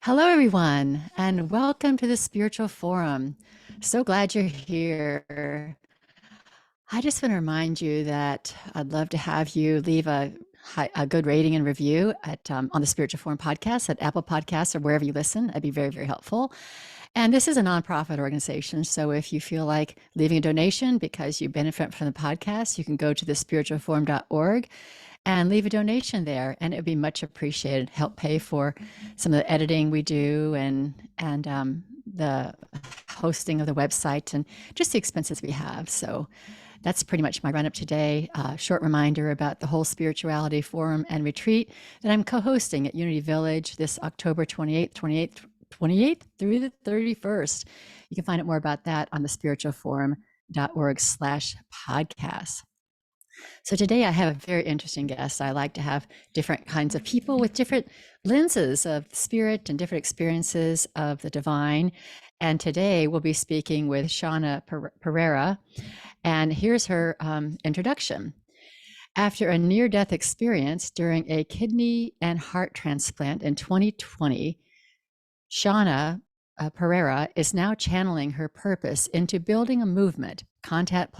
Hello, everyone, and welcome to the Spiritual Forum. So glad you're here. I just want to remind you that I'd love to have you leave a good rating and review on the Spiritual Forum podcast at Apple Podcasts or wherever you listen. That'd be very, very helpful. And this is a nonprofit organization. So if you feel like leaving a donation because you benefit from the podcast, you can go to thespiritualforum.org and leave a donation there, and it would be much appreciated. Help pay for some of the editing we do and the hosting of the website and just the expenses we have. So that's pretty much my run up today. Short reminder about the whole spirituality forum and retreat that I'm co-hosting at Unity Village this October 28th through the 31st. You can find out more about that on the spiritualforum.org/podcast. So today I have a very interesting guest. I like to have different kinds of people with different lenses of spirit and different experiences of the divine. And today we'll be speaking with Shana Pereira. And here's her introduction. After a near-death experience during a kidney and heart transplant in 2020, Shana Pereira is now channeling her purpose into building a movement, content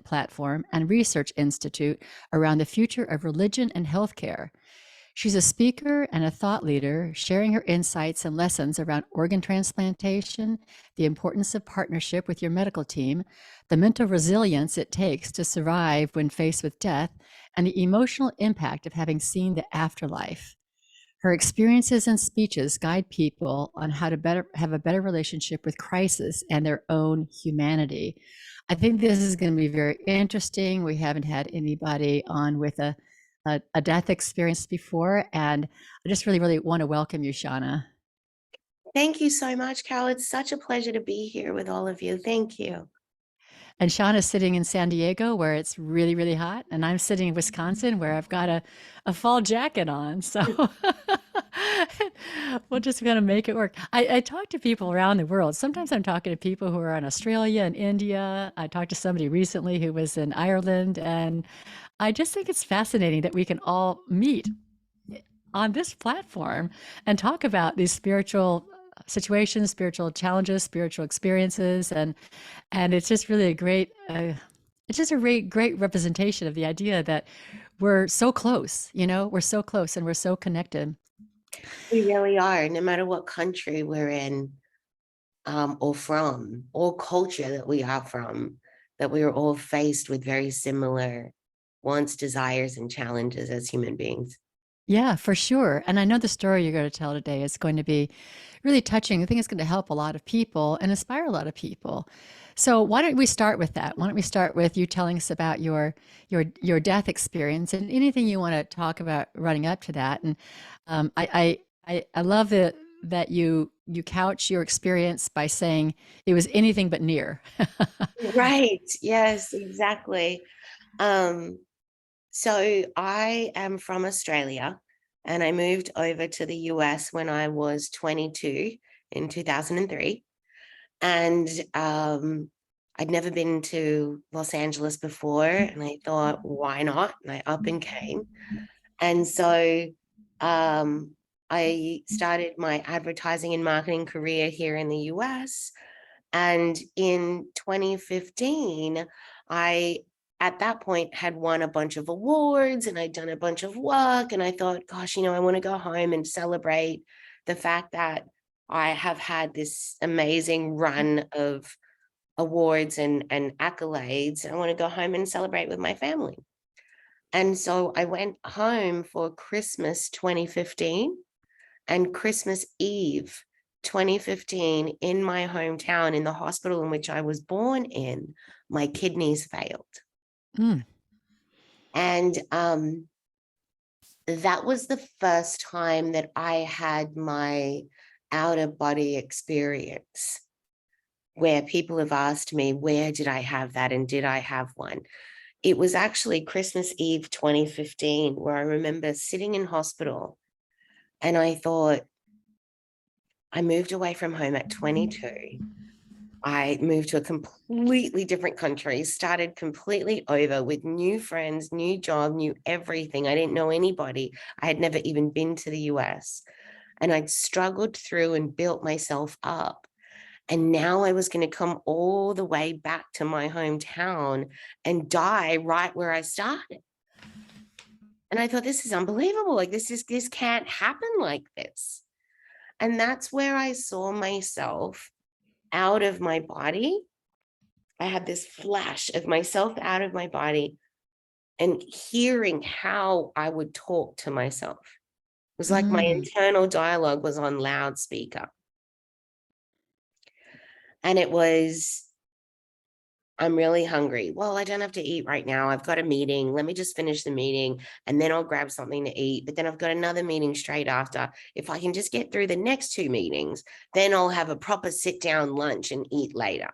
platform, and research institute around the future of religion and healthcare. She's a speaker and a thought leader, sharing her insights and lessons around organ transplantation, the importance of partnership with your medical team, the mental resilience it takes to survive when faced with death, and the emotional impact of having seen the afterlife. Her experiences and speeches guide people on how to have a better relationship with crisis and their own humanity. I think this is going to be very interesting. We haven't had anybody on with a death experience before, and I just really, really want to welcome you, Shana. Thank you so much, Carol. It's such a pleasure to be here with all of you. Thank you. And Shauna's sitting in San Diego where it's really, really hot. And I'm sitting in Wisconsin where I've got a fall jacket on. So we're just going to make it work. I talk to people around the world. Sometimes I'm talking to people who are in Australia and India. I talked to somebody recently who was in Ireland. And I just think it's fascinating that we can all meet on this platform and talk about these spiritual situations, spiritual challenges, spiritual experiences, and it's just really a great it's just a great representation of the idea that we're so close, we're so close and we're so connected. We really are, no matter what country we're in, or from, or culture that we are from, that we are all faced with very similar wants, desires, and challenges as human beings. Yeah, for sure. And I know the story you're going to tell today is going to be really touching. I think it's going to help a lot of people and inspire a lot of people. So why don't we start with that? Why don't we start with you telling us about your death experience and anything you want to talk about running up to that? And I love that you couch your experience by saying it was anything but near. Right. Yes, exactly. So I am from Australia, and I moved over to the US when I was 22 in 2003. And I'd never been to Los Angeles before, and I thought, why not? And I up and came. And so I started my advertising and marketing career here in the US. And in 2015, I, at that point, had won a bunch of awards and I'd done a bunch of work. And I thought, gosh, I want to go home and celebrate the fact that I have had this amazing run of awards and accolades. I want to go home and celebrate with my family. And so I went home for Christmas 2015 and Christmas Eve 2015 in my hometown, in the hospital in which I was born in, my kidneys failed. Mm. And that was the first time that I had my out-of-body experience, where people have asked me, where did I have that and did I have one? It was actually Christmas Eve 2015, where I remember sitting in hospital and I thought, I moved away from home at 22. I moved to a completely different country, started completely over with new friends, new job, new everything. I didn't know anybody. I had never even been to the US. and I'd struggled through and built myself up. And now I was going to come all the way back to my hometown and die right where I started. And I thought, this is unbelievable. Like, this can't happen like this. And that's where I saw myself out of my body. I had this flash of myself out of my body and hearing how I would talk to myself. It was like my Mm. internal dialogue was on loudspeaker. And it was, I'm really hungry. Well, I don't have to eat right now. I've got a meeting. Let me just finish the meeting and then I'll grab something to eat. But then I've got another meeting straight after. If I can just get through the next 2 meetings, then I'll have a proper sit down lunch and eat later.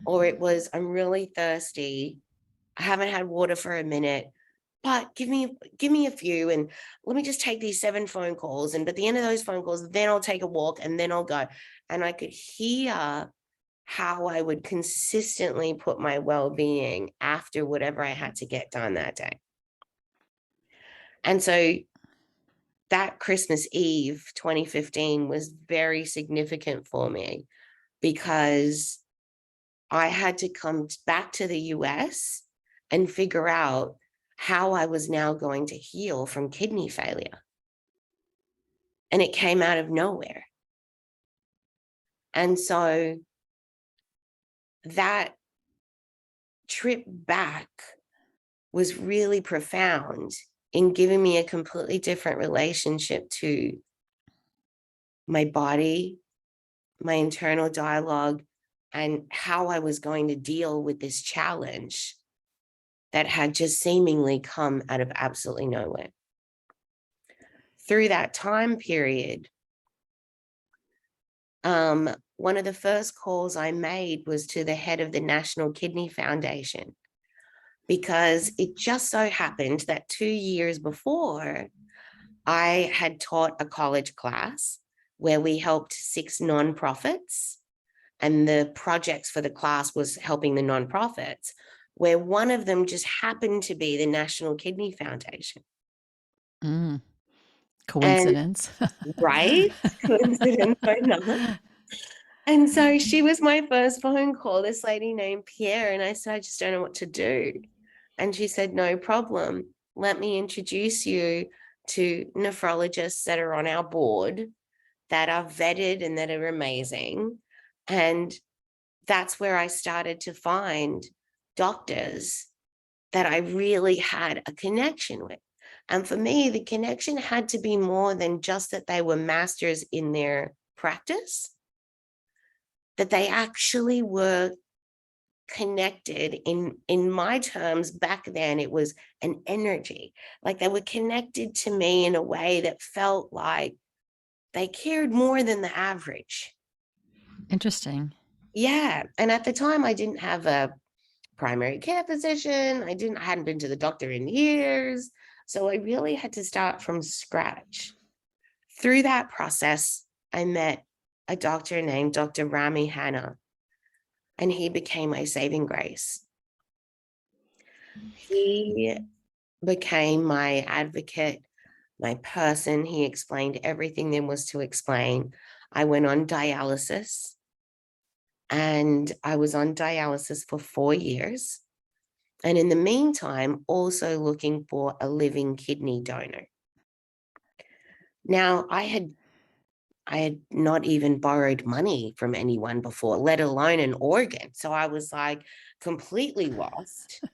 Or it was, I'm really thirsty. I haven't had water for a minute, but give me a few and let me just take these 7 phone calls. And at the end of those phone calls, then I'll take a walk and then I'll go. And I could hear how I would consistently put my well-being after whatever I had to get done that day. And so that Christmas Eve 2015 was very significant for me because I had to come back to the US and figure out how I was now going to heal from kidney failure. And it came out of nowhere. And so that trip back was really profound in giving me a completely different relationship to my body, my internal dialogue, and how I was going to deal with this challenge that had just seemingly come out of absolutely nowhere. Through that time period, one of the first calls I made was to the head of the National Kidney Foundation, because it just so happened that 2 years before, I had taught a college class where we helped 6 nonprofits, and the projects for the class was helping the nonprofits, where one of them just happened to be the National Kidney Foundation. Mm. And Coincidence. right, coincidence or not. And so she was my first phone call, this lady named Pierre, and I said, I just don't know what to do. And she said, no problem. Let me introduce you to nephrologists that are on our board that are vetted and that are amazing. And that's where I started to find doctors that I really had a connection with. And for me, the connection had to be more than just that they were masters in their practice, that they actually were connected. In my terms back then, it was an energy, like they were connected to me in a way that felt like they cared more than the average. Interesting. Yeah. And at the time I didn't have a primary care physician. I hadn't been to the doctor in years. So I really had to start from scratch. Through that process, I met a doctor named Dr. Rami Hanna, and he became my saving grace. He became my advocate, my person. He explained everything there was to explain. I went on dialysis, and I was on dialysis for 4 years. And in the meantime, also looking for a living kidney donor. Now, I had not even borrowed money from anyone before, let alone an organ. So I was like completely lost.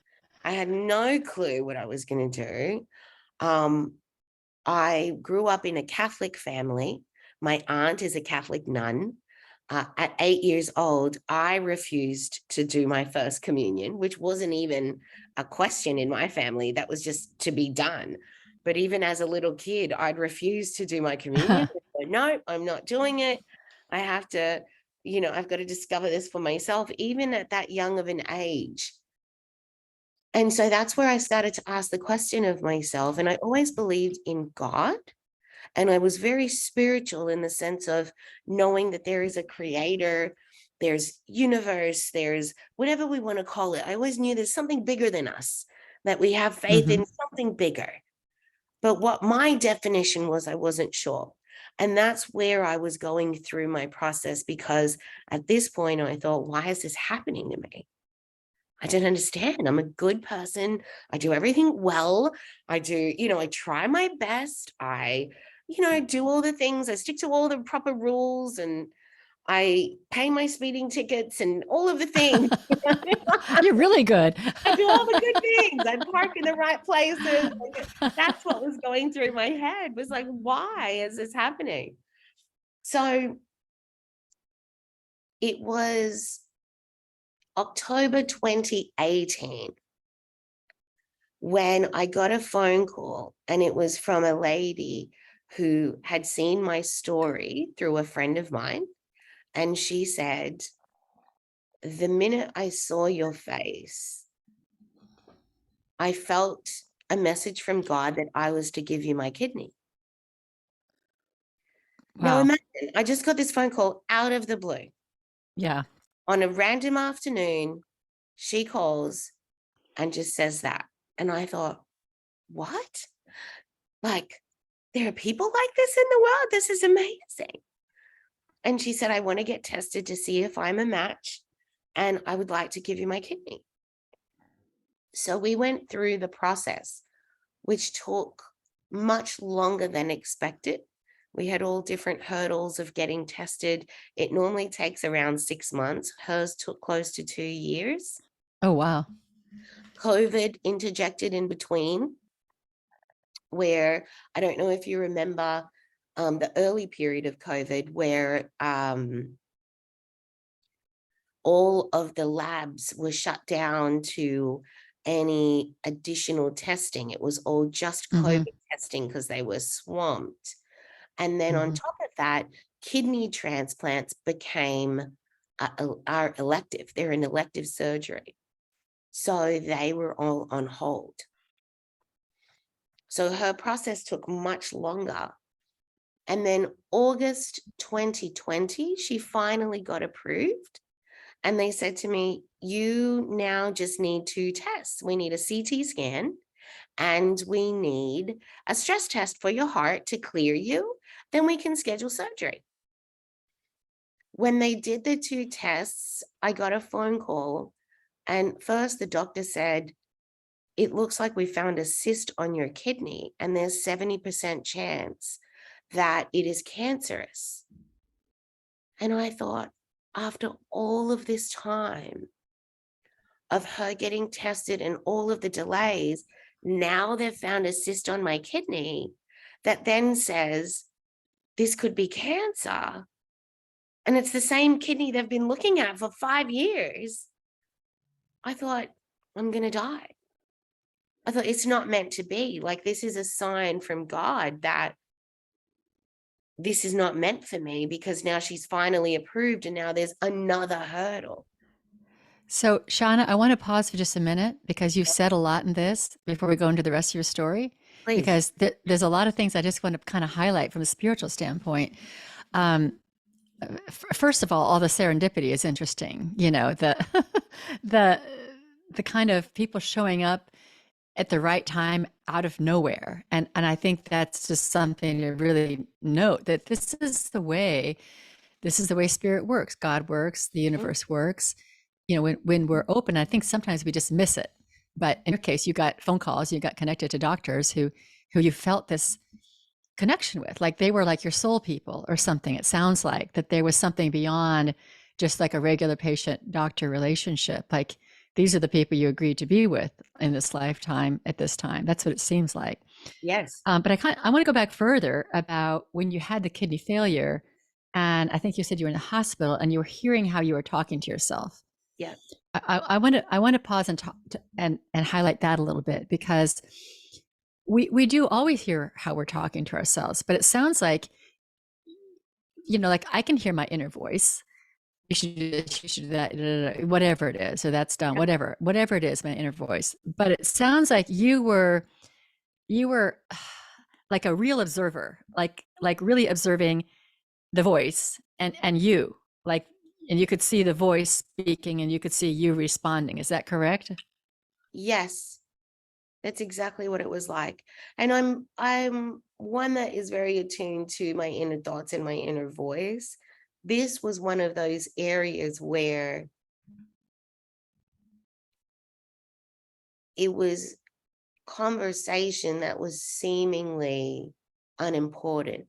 I had no clue what I was going to do. I grew up in a Catholic family. My aunt is a Catholic nun. At 8 years old, I refused to do my first communion, which wasn't even a question in my family. That was just to be done. But even as a little kid, I'd refuse to do my communion. No, I'm not doing it. I have to, I've got to discover this for myself, even at that young of an age. And so that's where I started to ask the question of myself. And I always believed in God. And I was very spiritual in the sense of knowing that there is a creator, there's universe, there's whatever we want to call it. I always knew there's something bigger than us, that we have faith in something bigger. But what my definition was, I wasn't sure. And that's where I was going through my process, because at this point I thought, why is this happening to me? I don't understand. I'm a good person. I do everything well. I do, I try my best. I do all the things. I stick to all the proper rules, and I pay my speeding tickets and all of the things. You're really good. I do all the good things. I park in the right places. That's what was going through my head, was like, why is this happening? So it was October 2018 when I got a phone call, and it was from a lady who had seen my story through a friend of mine. And she said, the minute I saw your face, I felt a message from God that I was to give you my kidney. Now Wow. imagine, I just got this phone call out of the blue. Yeah. On a random afternoon, she calls and just says that. And I thought, what? Like, there are people like this in the world. This is amazing. And she said, I want to get tested to see if I'm a match, and I would like to give you my kidney. So we went through the process, which took much longer than expected. We had all different hurdles of getting tested. It normally takes around 6 months. Hers took close to 2 years. Oh, wow. COVID interjected in between, where I don't know if you remember the early period of COVID, where all of the labs were shut down to any additional testing. It was all just COVID testing because they were swamped. And then on top of that, kidney transplants became are elective. They're an elective surgery. So they were all on hold. So her process took much longer. And then August 2020, she finally got approved. And they said to me, you now just need 2 tests. We need a CT scan, and we need a stress test for your heart to clear you. Then we can schedule surgery. When they did the 2 tests, I got a phone call. And first the doctor said, it looks like we found a cyst on your kidney, and there's 70% chance that it is cancerous. And I thought, after all of this time of her getting tested and all of the delays, now they've found a cyst on my kidney that then says this could be cancer. And it's the same kidney they've been looking at for 5 years. I thought, I'm going to die. I thought, it's not meant to be. Like, this is a sign from God that this is not meant for me, because now she's finally approved, and now there's another hurdle. So, Shana, I want to pause for just a minute, because you've said a lot in this before we go into the rest of your story, Please. because there's a lot of things I just want to kind of highlight from a spiritual standpoint. First of all the serendipity is interesting. The the the kind of people showing up at the right time out of nowhere, and I think that's just something to really note, that this is the way spirit works, God works, the universe works. When we're open, I think sometimes we just miss it. But in your case, you got phone calls, you got connected to doctors who you felt this connection with, like they were like your soul people or something. It sounds like that there was something beyond just like a regular patient doctor relationship. Like, these are the people you agreed to be with in this lifetime at this time. That's what it seems like. Yes. But I want to go back further about when you had the kidney failure, and I think you said you were in the hospital and you were hearing how you were talking to yourself. Yeah. I want to pause and talk and highlight that a little bit, because we do always hear how we're talking to ourselves, but it sounds like, like I can hear my inner voice. You should do this, you should do that, whatever it is, or that's done, whatever it is, my inner voice. But it sounds like you were like a real observer, like really observing the voice and you, like, and you could see the voice speaking and you could see you responding. Is that correct? Yes. That's exactly what it was like. And I'm one that is very attuned to my inner thoughts and my inner voice, this was one of those areas where it was conversation that was seemingly unimportant.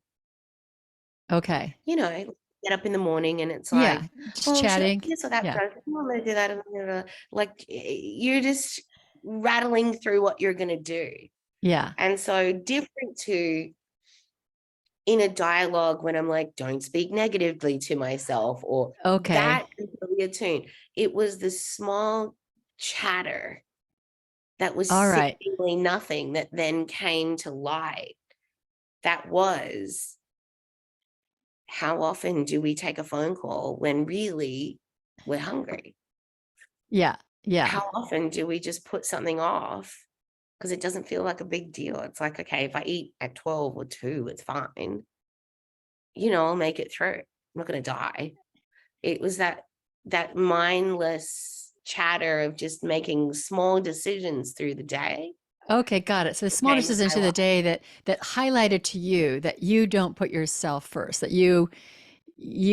Okay. You know, get up in the morning and it's Yeah, like, just "Well, should I chatting. do this or that Yeah. first? Oh, I'm gonna do that, and I'm gonna," like, you're just rattling through what you're gonna do. Yeah. And so different to in a dialogue when I'm like, "Don't speak negatively to myself," or Okay. that is really attuned. It was the small chatter that was All right. seemingly nothing that then came to light. That was, how often do we take a phone call when really we're hungry? Yeah. Yeah. How often do we just put something off because it doesn't feel like a big deal? It's like, okay, if I eat at 12 or 2, it's fine. I'll make it through. I'm not gonna die. It was that mindless chatter of just making small decisions through the day Okay, got it. So the that small came to decisions my through the life. day that highlighted to you that you don't put yourself first, that you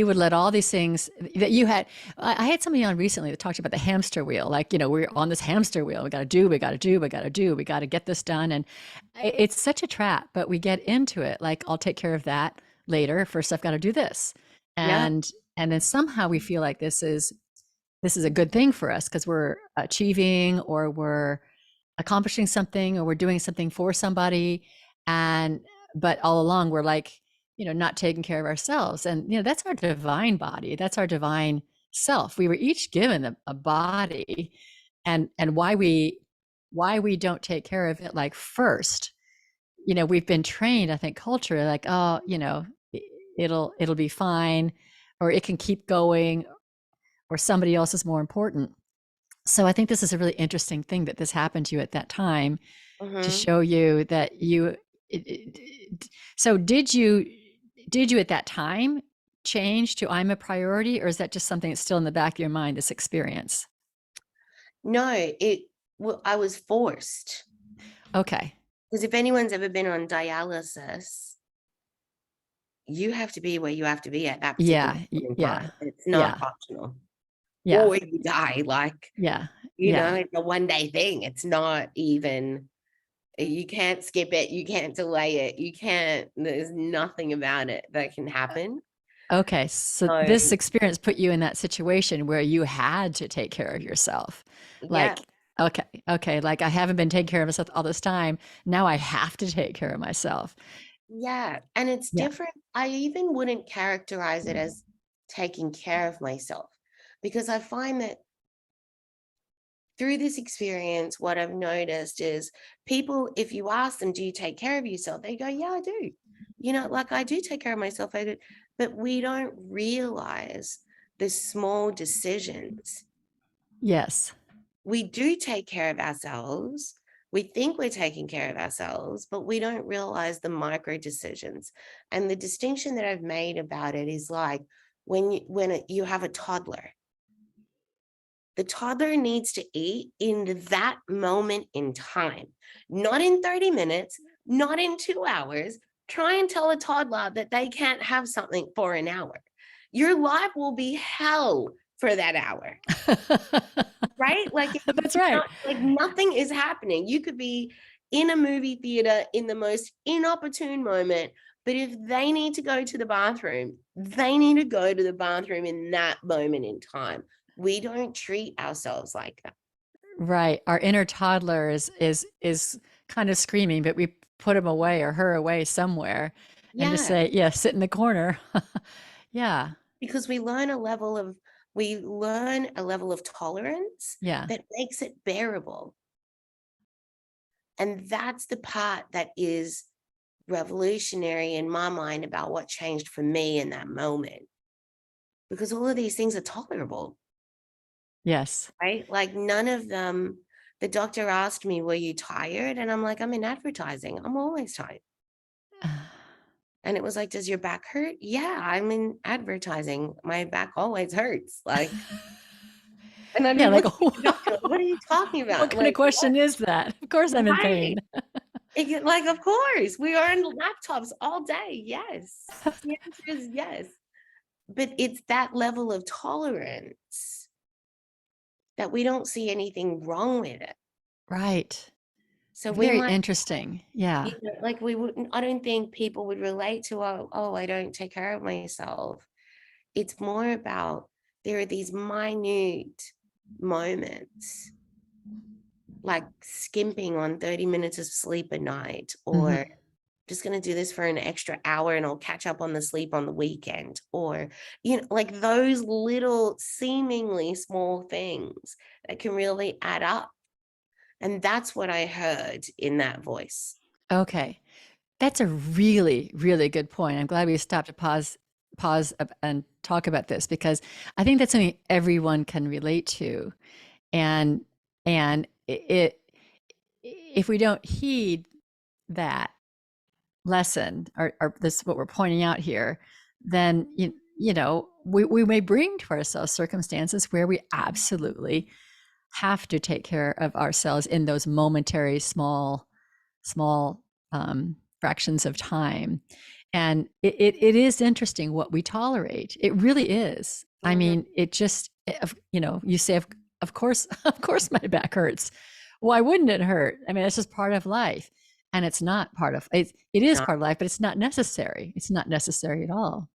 would let all these things that you had. I had somebody on recently that talked about the hamster wheel. Like, we're on this hamster wheel. We got to do, we got to do, we got to do, we got to get this done. And it's such a trap, but we get into it. Like, I'll take care of that later. First, I've got to do this. Yeah. And then somehow we feel like this is a good thing for us because we're achieving or we're accomplishing something or we're doing something for somebody. And but all along we're like, not taking care of ourselves. And that's our divine body, that's our divine self. We were each given a body. And why we don't take care of it, like, first. We've been trained, I think, culture, like, oh, it'll be fine, or it can keep going, or somebody else is more important. So I think this is a really interesting thing that this happened to you at that time, to Mhm. show you that so did you at that time change to I'm a priority, or is that just something that's still in the back of your mind, this experience? No, I was forced, Okay. because if anyone's ever been on dialysis, you have to be where you have to be at that particular Yeah. point in Yeah. time. It's not Yeah. optional. Yeah. Or you die, like, Yeah. Yeah. it's a one-day thing. It's not even, you can't skip it, you can't delay it, there's nothing about it that can happen. Okay, so So, this experience put you in that situation where you had to take care of yourself. yeah, Like, okay, like, I haven't been taking care of myself all this time. Now I have to take care of myself. yeah, and it's Yeah. different. I even wouldn't characterize it as taking care of myself, because I find that through this experience, what I've noticed is people, if you ask them, "Do you take care of yourself?" They go, "Yeah, I do." Like, I do take care of myself. I do. But we don't realize the small decisions. Yes. We do take care of ourselves. We think we're taking care of ourselves, but we don't realize the micro decisions. And the distinction that I've made about it is like when you have a toddler. The toddler needs to eat in that moment in time, not in 30 minutes, not in 2 hours. Try and tell a toddler that they can't have something for an hour. Your life will be hell for that hour, right? Like, That's right. like nothing is happening. You could be in a movie theater in the most inopportune moment, but if they need to go to the bathroom, they need to go to the bathroom in that moment in time. We don't treat ourselves like that. Right. Our inner toddler is kind of screaming, but we put him away or her away somewhere and just Yeah, say, "Yeah, sit in the corner." Yeah. because we learn a level of tolerance Yeah. that makes it bearable. And that's the part that is revolutionary in my mind about what changed for me in that moment. Because all of these things are tolerable, Yes. right? Like none of them, the doctor asked me, "Were you tired?" And I'm like, "I'm in advertising. I'm always tired." And it was like, "Does your back hurt?" "Yeah, I'm in advertising. My back always hurts." Like, and I'd be Yeah, like, looking at the doctor, like, "What are you talking what about?" kind of Like, "What?" question is that? Of course I'm in Right. pain. Like, of course, we are on laptops all day. Yes. The answer is yes. But it's that level of tolerance that we don't see anything wrong with it. Right. So we Very might, interesting. Yeah. like we wouldn't, I don't think people would relate to, oh, I don't take care of myself. It's more about there are these minute moments like skimping on 30 minutes of sleep a night, or Mhm. just going to do this for an extra hour and I'll catch up on the sleep on the weekend, or like those little seemingly small things that can really add up. And that's what I heard in that voice. Okay. That's a really, really good point. I'm glad we stopped to pause and talk about this, because I think that's something everyone can relate to. And if we don't heed that lesson, or this what we're pointing out here, then we may bring to ourselves circumstances where we absolutely have to take care of ourselves in those momentary small fractions of time. And it is interesting what we tolerate. It really is. I Mhm. mean, it just, you say, of course, of course, my back hurts. Why wouldn't it hurt? I mean, it's just part of life. And it's not part of it is No, part of life, but it's not necessary. It's not necessary at all.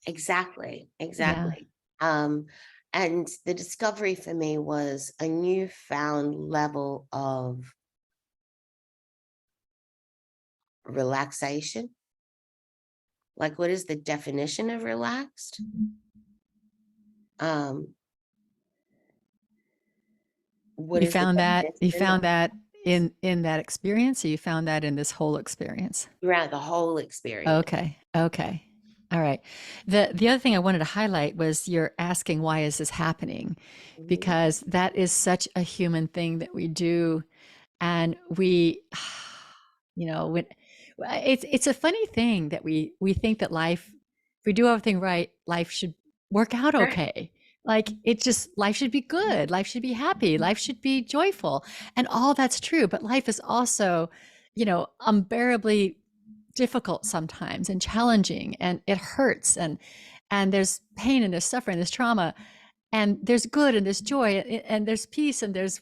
exactly, Yeah. exactly. um and the discovery for me was a newfound level of relaxation. Like, what is the definition of relaxed? um what You is the found that you definition found that in that experience, or you found that in this whole experience? throughout the whole experience? Okay. Okay. All right. The other thing I wanted to highlight was you're asking, why is this happening? Mhm. Because that is such a human thing that we do. And we, when it's a funny thing that we think that life, if we do everything right, life should work out Right. okay. Like, it just, life should be good, life should be happy, life should be joyful, and all that's true. But life is also, unbearably difficult sometimes, and challenging, and it hurts, and there's pain, and there's suffering, there's trauma, and there's good, and there's joy, and there's peace, and there's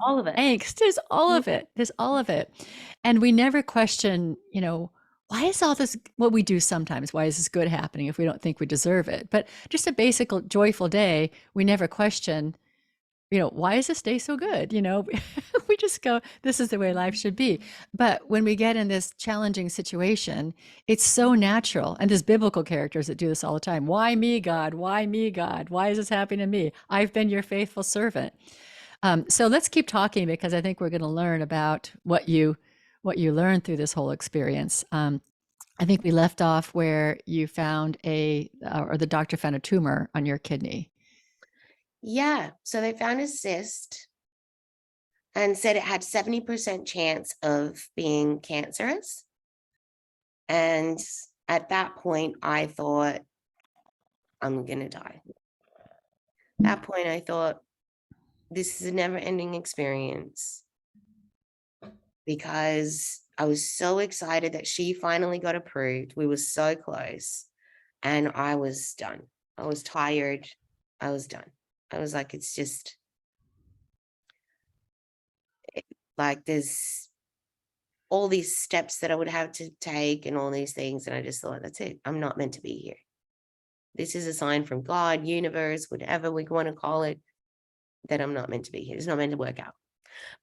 All of it. angst, there's all Mhm. of it, there's all of it. And we never question, why is all this, what we do sometimes, why is this good happening if we don't think we deserve it? But just a basic joyful day, we never question, why is this day so good? We just go, this is the way life should be. But when we get in this challenging situation, it's so natural. And there's biblical characters that do this all the time. Why me, God? Why me, God? Why is this happening to me? I've been your faithful servant. So let's keep talking, because I think we're going to learn about what you learned through this whole experience. I think we left off where you found or the doctor found a tumor on your kidney. Yeah, so they found a cyst and said it had 70% chance of being cancerous. And at that point, I thought, I'm going to die. At that point, I thought, this is a never ending experience, because I was so excited that she finally got approved. We were so close, and I was done. I was tired. I was done. I was like, it's just like there's all these steps that I would have to take and all these things. And I just thought, that's it. I'm not meant to be here. This is a sign from God, universe, whatever we want to call it, that I'm not meant to be here. It's not meant to work out.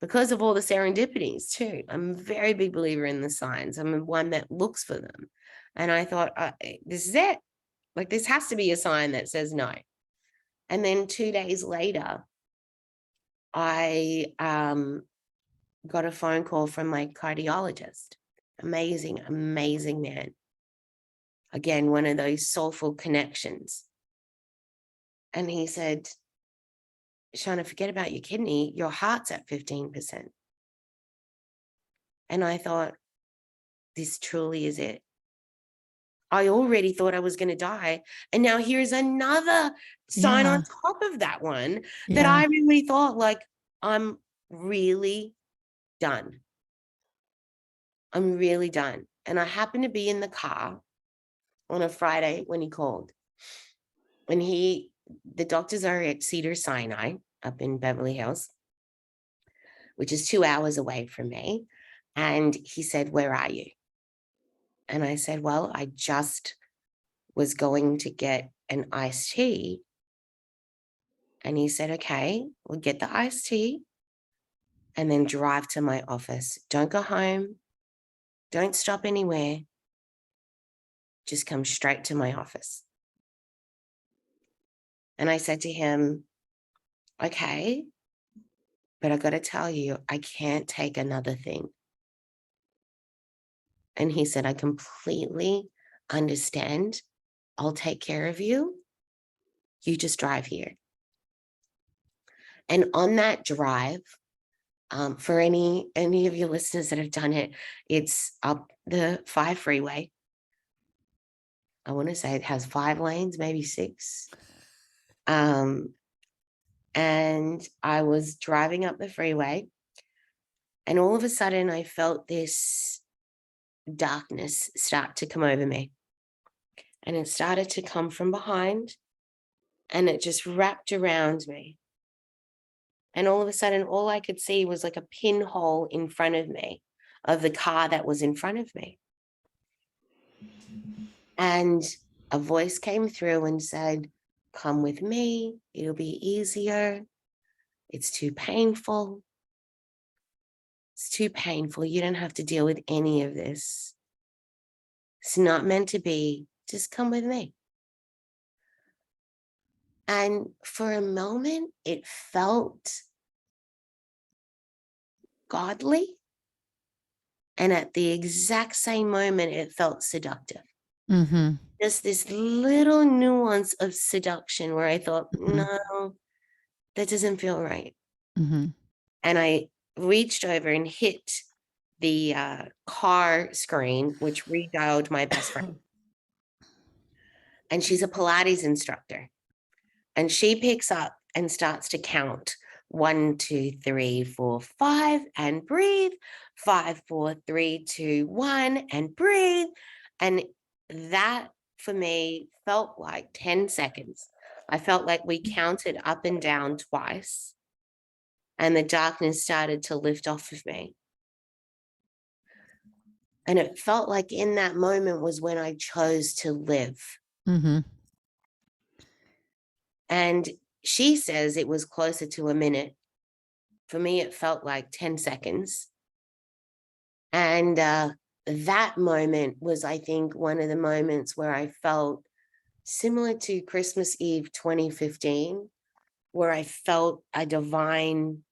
Because of all the serendipities too. I'm a very big believer in the signs. I'm one that looks for them. And I thought, this is it. Like, this has to be a sign that says no. And then 2 days later, I got a phone call from my cardiologist. Amazing, amazing man. Again, one of those soulful connections. And he said, Shana, forget about your kidney. Your heart's at 15%. And I thought, this truly is it. I already thought I was going to die. And now here's another sign on Yeah. top of that one, that Yeah. I really thought, like, I'm really done. I'm really done. And I happened to be in the car on a Friday when he called. And the doctors are at Cedars-Sinai up in Beverly Hills, which is 2 hours away from me. And he said, "Where are you?" And I said, "Well, I just was going to get an iced tea." And he said, "Okay, we'll get the iced tea and then drive to my office. Don't go home. Don't stop anywhere. Just come straight to my office." And I said to him, "Okay, but I got to tell you, I can't take another thing." And he said, "I completely understand. I'll take care of you. You just drive here." And on that drive, for any of your listeners that have done it, it's up the 5 freeway. I want to say it has 5 lanes, maybe 6. And I was driving up the freeway, and all of a sudden I felt this darkness start to come over me. And it started to come from behind, and it just wrapped around me. And all of a sudden, all I could see was like a pinhole in front of me of the car that was in front of me. And a voice came through and said, "Come with me. It'll be easier. It's too painful. It's too painful. You don't have to deal with any of this. It's not meant to be. Just come with me." And for a moment, it felt godly. And at the exact same moment, it felt seductive. Mm-hmm. Just this little nuance of seduction where I thought, Mm-hmm. no, that doesn't feel right. Mm-hmm. And I reached over and hit the car screen, which redialed my best friend. And she's a Pilates instructor. And she picks up and starts to count 1, 2, 3, 4, 5, and breathe. 5, 4, 3, 2, 1, and breathe. And that for me felt like 10 seconds. I felt like we counted up and down twice, and the darkness started to lift off of me. And it felt like in that moment was when I chose to live. Mm-hmm. And she says it was closer to a minute. For me, it felt like 10 seconds. And that moment was, I think, one of the moments where I felt similar to Christmas Eve 2015, where I felt a divine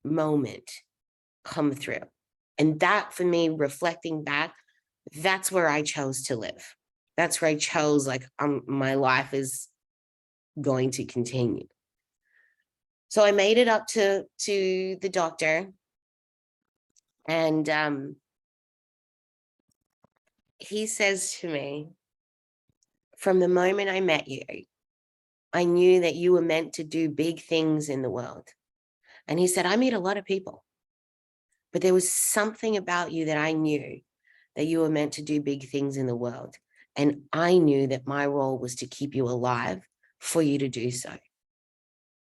moment come through. And that, for me, reflecting back, that's where I chose to live. That's where I chose, like, my life is going to continue. So I made it up to the doctor, and he says to me, "From the moment I met you, I knew that you were meant to do big things in the world." And he said, "I meet a lot of people, but there was something about you that I knew that you were meant to do big things in the world. And I knew that my role was to keep you alive for you to do so."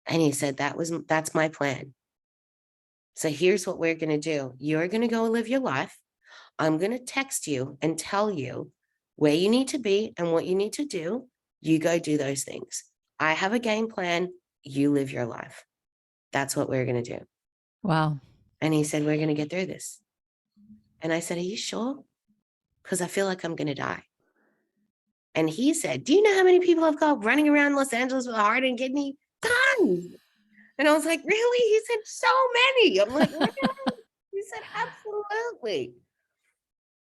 And he said, "That's my plan. So here's what we're going to do. You're going to go live your life. I'm going to text you and tell you where you need to be and what you need to do. You go do those things. I have a game plan. You live your life. That's what we're going to do." Wow. And he said, "We're going to get through this." And I said, "Are you sure? Because I feel like I'm going to die." And he said, "Do you know how many people I've got running around Los Angeles with a heart and kidney? Tons." And I was like, "Really?" He said, "So many." I'm like, "Really?" He said, "Absolutely."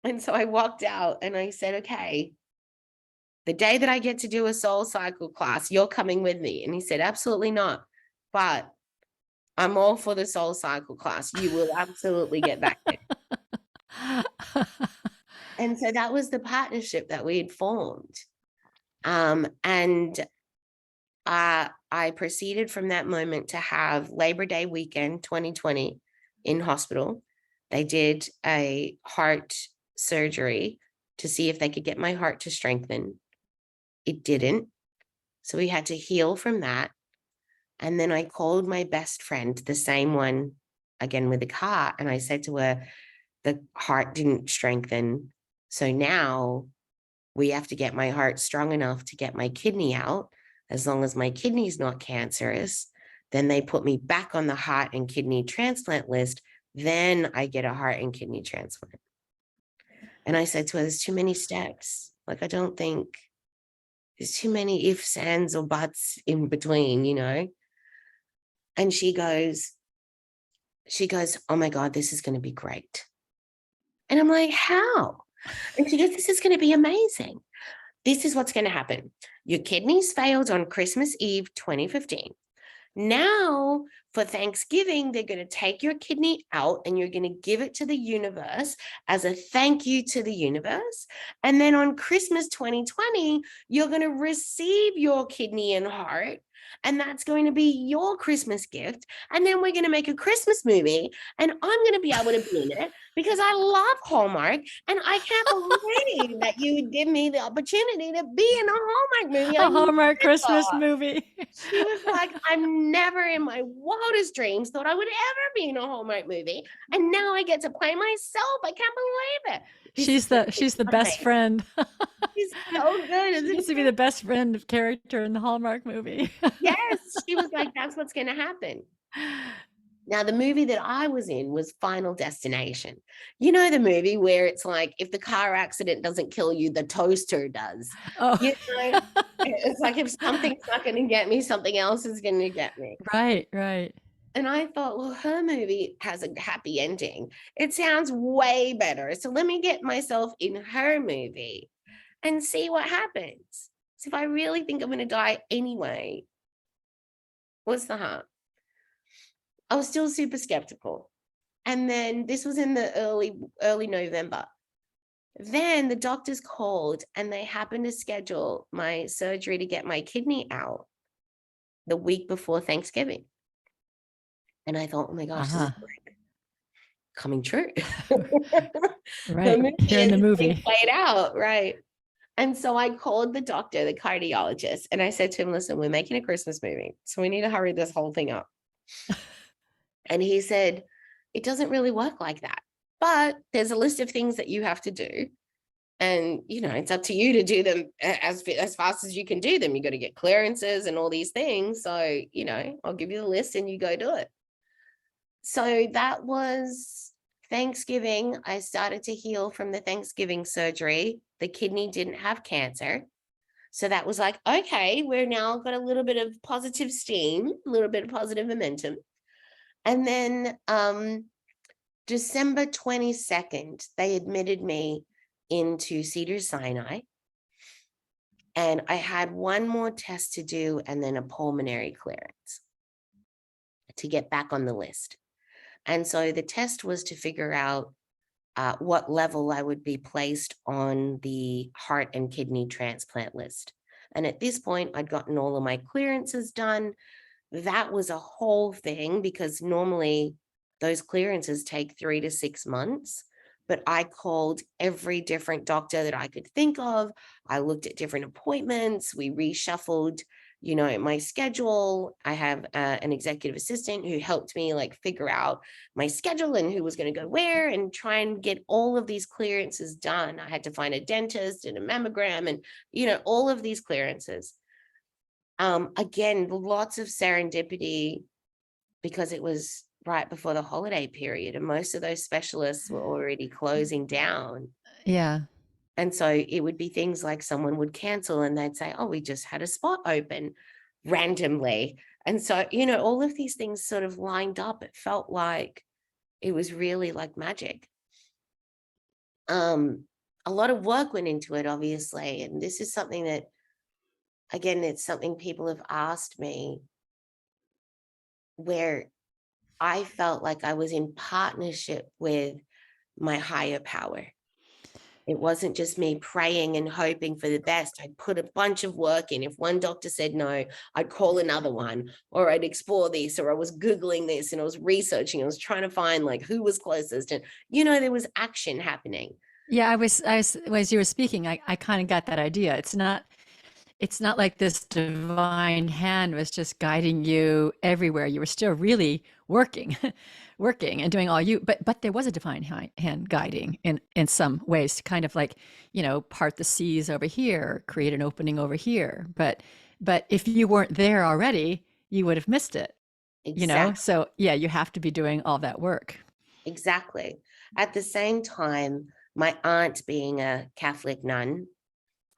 And so I walked out and I said, "Okay, the day that I get to do a soul cycle class, you're coming with me." And he said, "Absolutely not. But I'm all for the soul cycle class. You will absolutely get back there." And so that was the partnership that we had formed. And I proceeded from that moment to have Labor Day weekend 2020 in hospital. They did a heart surgery to see if they could get my heart to strengthen. It didn't. So we had to heal from that. And then I called my best friend, the same one again with the car, and I said to her, the heart didn't strengthen. So now we have to get my heart strong enough to get my kidney out. As long as my kidney's not cancerous, then they put me back on the heart and kidney transplant list. Then I get a heart and kidney transplant. And I said to her, there's too many steps. Like, I don't think there's too many ifs, ands, or buts in between, you know? And she goes, oh my God, this is going to be great. And I'm like, how? And she goes, this is going to be amazing. This is what's going to happen. Your kidneys failed on Christmas Eve, 2015. Now, for Thanksgiving, they're going to take your kidney out and you're going to give it to the universe as a thank you to the universe. And then on Christmas 2020, you're going to receive your kidney and heart. And that's going to be your Christmas gift. And then we're going to make a Christmas movie and I'm going to be able to be in it because I love Hallmark. And I can't believe that you would give me the opportunity to be in a Hallmark movie. I A Hallmark never Christmas thought. movie. She was like, I'm never in my wildest dreams thought I would ever be in a Hallmark movie. And now I get to play myself. I can't believe it. This is She's the best amazing. friend. She's so good, She isn't gets to be she? the best friend character in the Hallmark movie. Yes. She was like, that's what's going to happen. Now, the movie that I was in was Final Destination. You know, the movie where it's like, if the car accident doesn't kill you, the toaster does. Oh. You know, it's like if something's not going to get me, something else is going to get me. Right, right. And I thought, well, her movie has a happy ending. It sounds way better. So let me get myself in her movie and see what happens. So if I really think I'm going to die anyway, what's the harm? I was still super skeptical. And then this was in the early November. Then the doctors called and they happened to schedule my surgery to get my kidney out the week before Thanksgiving. And I thought, oh my gosh, this is like coming true. The Right. movie Here in is the being movie. played out, right? And so I called the doctor, the cardiologist, and I said to him, listen, we're making a Christmas movie, so we need to hurry this whole thing up. And he said, it doesn't really work like that, but there's a list of things that you have to do. And, you know, it's up to you to do them as fast as you can do them. You got to get clearances and all these things. So, you know, I'll give you the list and you go do it. So that was Thanksgiving. I started to heal from the Thanksgiving surgery. The kidney didn't have cancer. So that was like, okay, we're now got a little bit of positive steam, a little bit of positive momentum. And then December 22nd, they admitted me into Cedars-Sinai. And I had one more test to do and then a pulmonary clearance to get back on the list. And so the test was to figure out what level I would be placed on the heart and kidney transplant list. And at this point, I'd gotten all of my clearances done. That was a whole thing because normally those clearances take 3 to 6 months. But I called every different doctor that I could think of. I looked at different appointments. We reshuffled, you know, my schedule. I have an executive assistant who helped me like figure out my schedule and who was going to go where and try and get all of these clearances done. I had to find a dentist and a mammogram and, you know, all of these clearances. Again, lots of serendipity because it was right before the holiday period and most of those specialists were already closing down. Yeah. And so it would be things like someone would cancel and they'd say, oh, we just had a spot open randomly. And so, you know, all of these things sort of lined up. It felt like it was really like magic. A lot of work went into it, obviously. And this is something that, again, it's something people have asked me where I felt like I was in partnership with my higher power. It wasn't just me praying and hoping for the best. I'd put a bunch of work in. If one doctor said no, I'd call another one, or I'd explore this, or I was Googling this and I was researching. I was trying to find like who was closest. And, there was action happening. Yeah, as you were speaking, I kind of got that idea. It's not like this divine hand was just guiding you everywhere. You were still really working, working and doing all you, but there was a divine hand guiding in some ways to kind of like, part the seas over here, create an opening over here. But if you weren't there already, you would have missed it, Exactly. So yeah, you have to be doing all that work. Exactly. At the same time, my aunt, being a Catholic nun,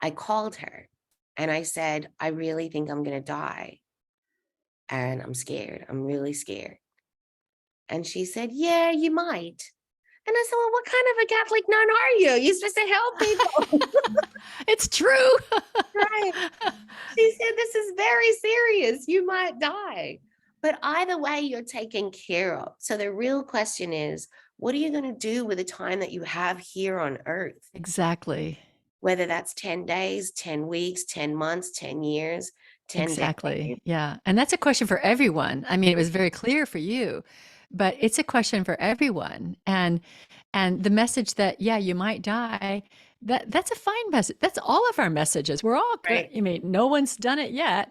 I called her and I said, I really think I'm going to die. And I'm scared. I'm really scared. And she said, yeah, you might. And I said, well, what kind of a Catholic nun are you? You're supposed to help people. It's true. Right. She said, this is very serious. You might die. But either way, you're taken care of. So the real question is, what are you going to do with the time that you have here on earth? Exactly. Whether that's 10 days, 10 weeks, 10 months, 10 years, 10 decades. Exactly. Yeah. And that's a question for everyone. I mean, it was very clear for you, but it's a question for everyone. And the message that, yeah, you might die, that's a fine message. That's all of our messages. We're all good. Right. I mean, no one's done it yet.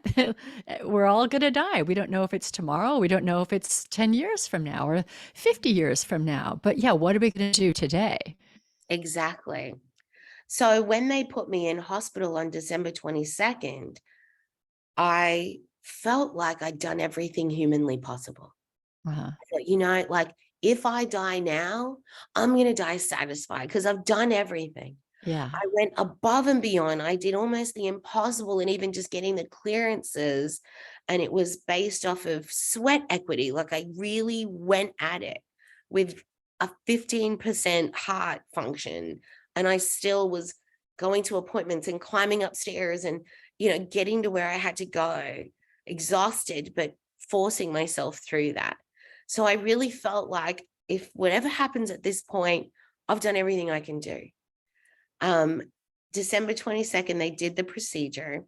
We're all going to die. We don't know if it's tomorrow. We don't know if it's 10 years from now or 50 years from now. But yeah, what are we going to do today? Exactly. So when they put me in hospital on December 22nd, I felt like I'd done everything humanly possible. Uh-huh. I thought, like if I die now, I'm going to die satisfied because I've done everything. Yeah. I went above and beyond. I did almost the impossible, and even just getting the clearances. And it was based off of sweat equity. Like I really went at it with a 15% heart function. And I still was going to appointments and climbing upstairs and, getting to where I had to go, exhausted, but forcing myself through that. So I really felt like if whatever happens at this point, I've done everything I can do. um, December 22nd, they did the procedure,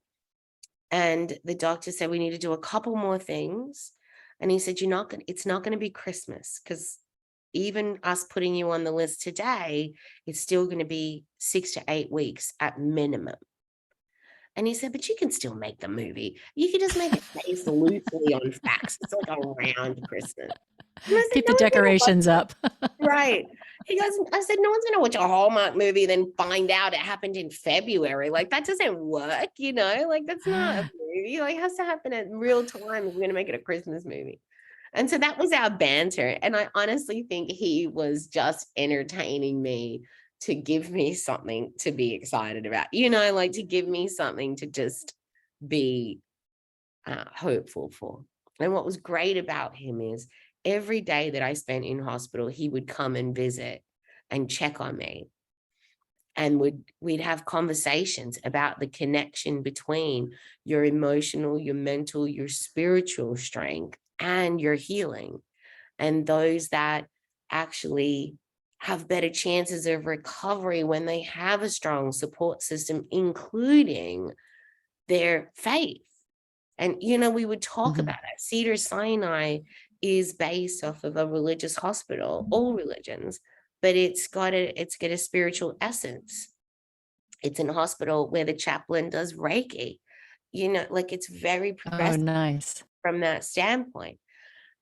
and the doctor said we need to do a couple more things. And he said, it's not going to be Christmas, because even us putting you on the list today, it's still going to be 6 to 8 weeks at minimum. And he said, but you can still make the movie. You can just make it based loosely on facts. It's like around Christmas. And I said, Keep no the one's going to watch. decorations up. Right. He goes, I said, no one's going to watch a Hallmark movie, then find out it happened in February. Like, that doesn't work, Like, that's not a movie. Like, it has to happen in real time if we're going to make it a Christmas movie. And so that was our banter. And I honestly think he was just entertaining me to give me something to be excited about, like to give me something to just be hopeful for. And what was great about him is every day that I spent in hospital, he would come and visit and check on me. And we'd have conversations about the connection between your emotional, your mental, your spiritual strength and your healing. And those that actually have better chances of recovery when they have a strong support system, including their faith. And, we would talk Mhm. about it. Cedar Sinai is based off of a religious hospital, all religions, but it's got a spiritual essence. It's in a hospital where the chaplain does Reiki, like it's very Oh, progressive nice. from that standpoint.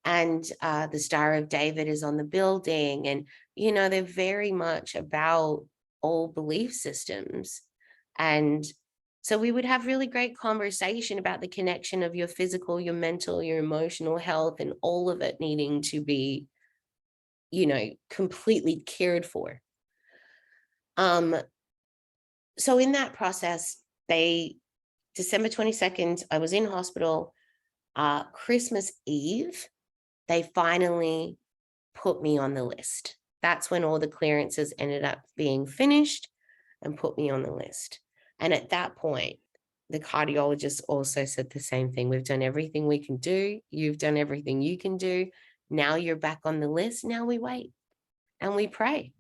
And the Star of David is on the building. And, they're very much about all belief systems. And so we would have really great conversation about the connection of your physical, your mental, your emotional health, and all of it needing to be, completely cared for. So in that process, December 22nd, I was in hospital. Christmas Eve, they finally put me on the list. That's when all the clearances ended up being finished and put me on the list. And at that point, the cardiologist also said the same thing. We've done everything we can do. You've done everything you can do. Now you're back on the list. Now we wait and we pray.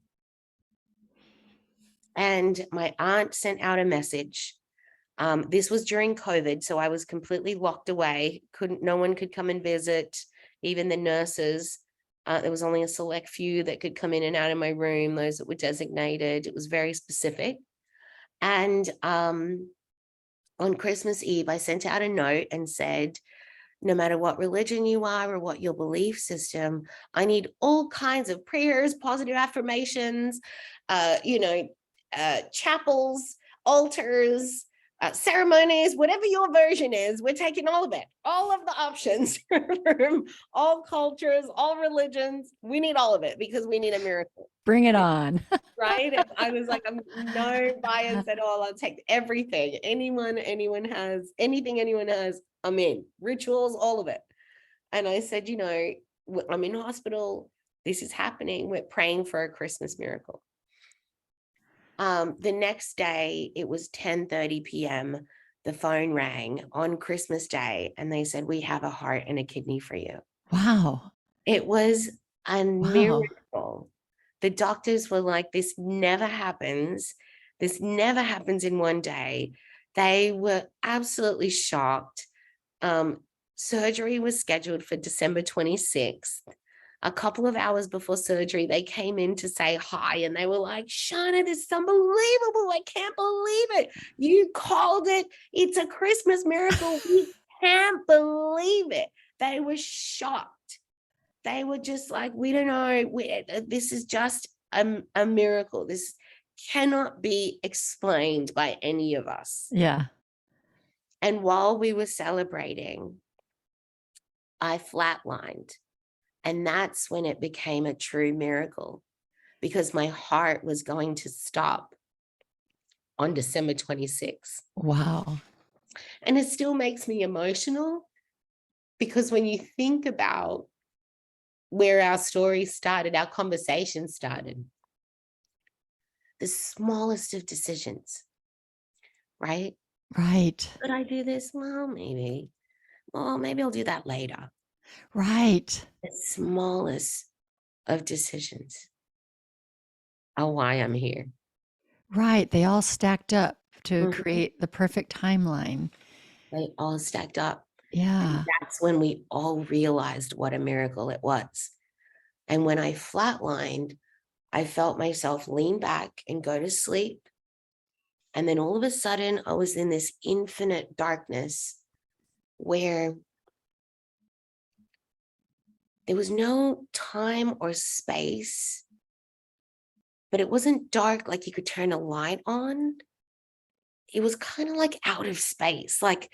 And my aunt sent out a message. This was during COVID, so I was completely locked away. No one could come and visit, even the nurses. There was only a select few that could come in and out of my room, those that were designated. It was very specific. And on Christmas Eve, I sent out a note and said, no matter what religion you are or what your belief system, I need all kinds of prayers, positive affirmations, chapels, altars, ceremonies, whatever your version is. We're taking all of it, all of the options from all cultures, all religions. We need all of it because we need a miracle. Bring it on. Right? And I was like, I'm no bias at all. I'll take everything. Anyone has, anything anyone has, I'm in. Rituals, all of it. And I said, I'm in hospital. This is happening. We're praying for a Christmas miracle. The next day, it was 10:30 p.m. The phone rang on Christmas Day, and they said, we have a heart and a kidney for you. Wow. It was a Wow. miracle. The doctors were like, this never happens. This never happens in one day. They were absolutely shocked. Surgery was scheduled for December 26th. A couple of hours before surgery, they came in to say hi, and they were like, Shana, this is unbelievable. I can't believe it. You called it. It's a Christmas miracle. We can't believe it. They were shocked. They were just like, we don't know. This is just a miracle. This cannot be explained by any of us. Yeah. And while we were celebrating, I flatlined. And that's when it became a true miracle, because my heart was going to stop on December 26th. Wow. And it still makes me emotional, because when you think about where our story started, our conversation started, the smallest of decisions, right? Right. Could I do this? Well, maybe. Well, maybe I'll do that later. Right. The smallest of decisions are why I'm here. Right. They all stacked up to Mhm. create the perfect timeline. They all stacked up. And Yeah. that's when we all realized what a miracle it was. And when I flatlined, I felt myself lean back and go to sleep. And then all of a sudden, I was in this infinite darkness where there was no time or space, but it wasn't dark like you could turn a light on. It was kind of like out of space, like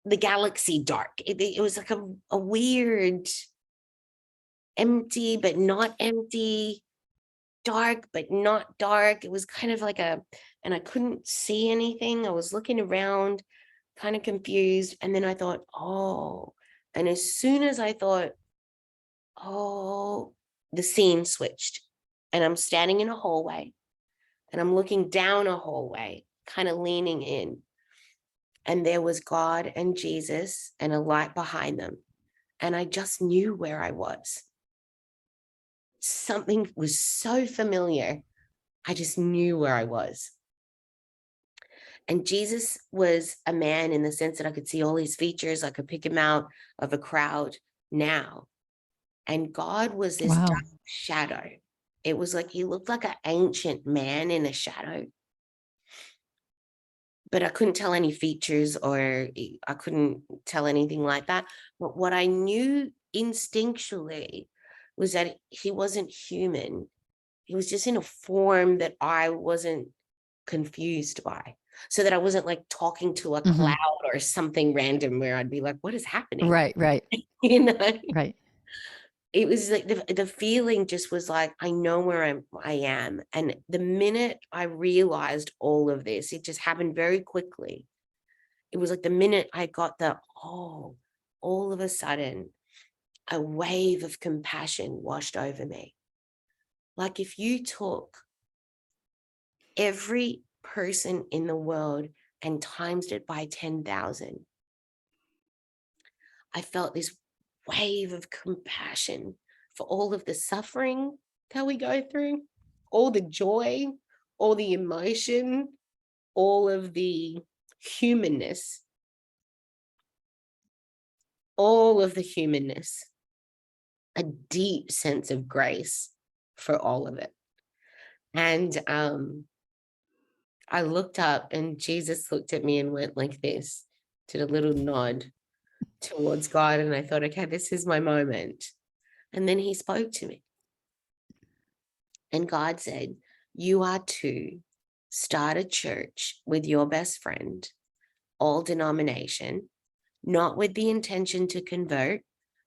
the galaxy dark. It was like a weird, empty, but not empty, dark, but not dark. It was kind of like and I couldn't see anything. I was looking around, kind of confused. And then I thought, oh, and as soon as I thought, oh, the scene switched. And I'm standing in a hallway, and I'm looking down a hallway, kind of leaning in. And there was God and Jesus and a light behind them. And I just knew where I was. Something was so familiar. I just knew where I was. And Jesus was a man in the sense that I could see all his features. I could pick him out of a crowd now. And God was this Wow. dark shadow. It was like he looked like an ancient man in a shadow. But I couldn't tell any features, or I couldn't tell anything like that. But what I knew instinctually was that he wasn't human. He was just in a form that I wasn't confused by, so that I wasn't like talking to a Mhm. cloud or something random where I'd be like, what is happening? Right. Right. You know, Right. it was like the feeling just was like, I know where I am. And the minute I realized all of this, it just happened very quickly. It was like the minute I got all of a sudden, a wave of compassion washed over me. Like if you took every person in the world and times it by 10,000, I felt this wave of compassion for all of the suffering that we go through, all the joy, all the emotion, all of the humanness, all of the humanness, a deep sense of grace for all of it. And I looked up and Jesus looked at me and went like this, did a little nod towards God. And I thought, okay, this is my moment. And then he spoke to me. And God said, you are to start a church with your best friend, all denomination, not with the intention to convert,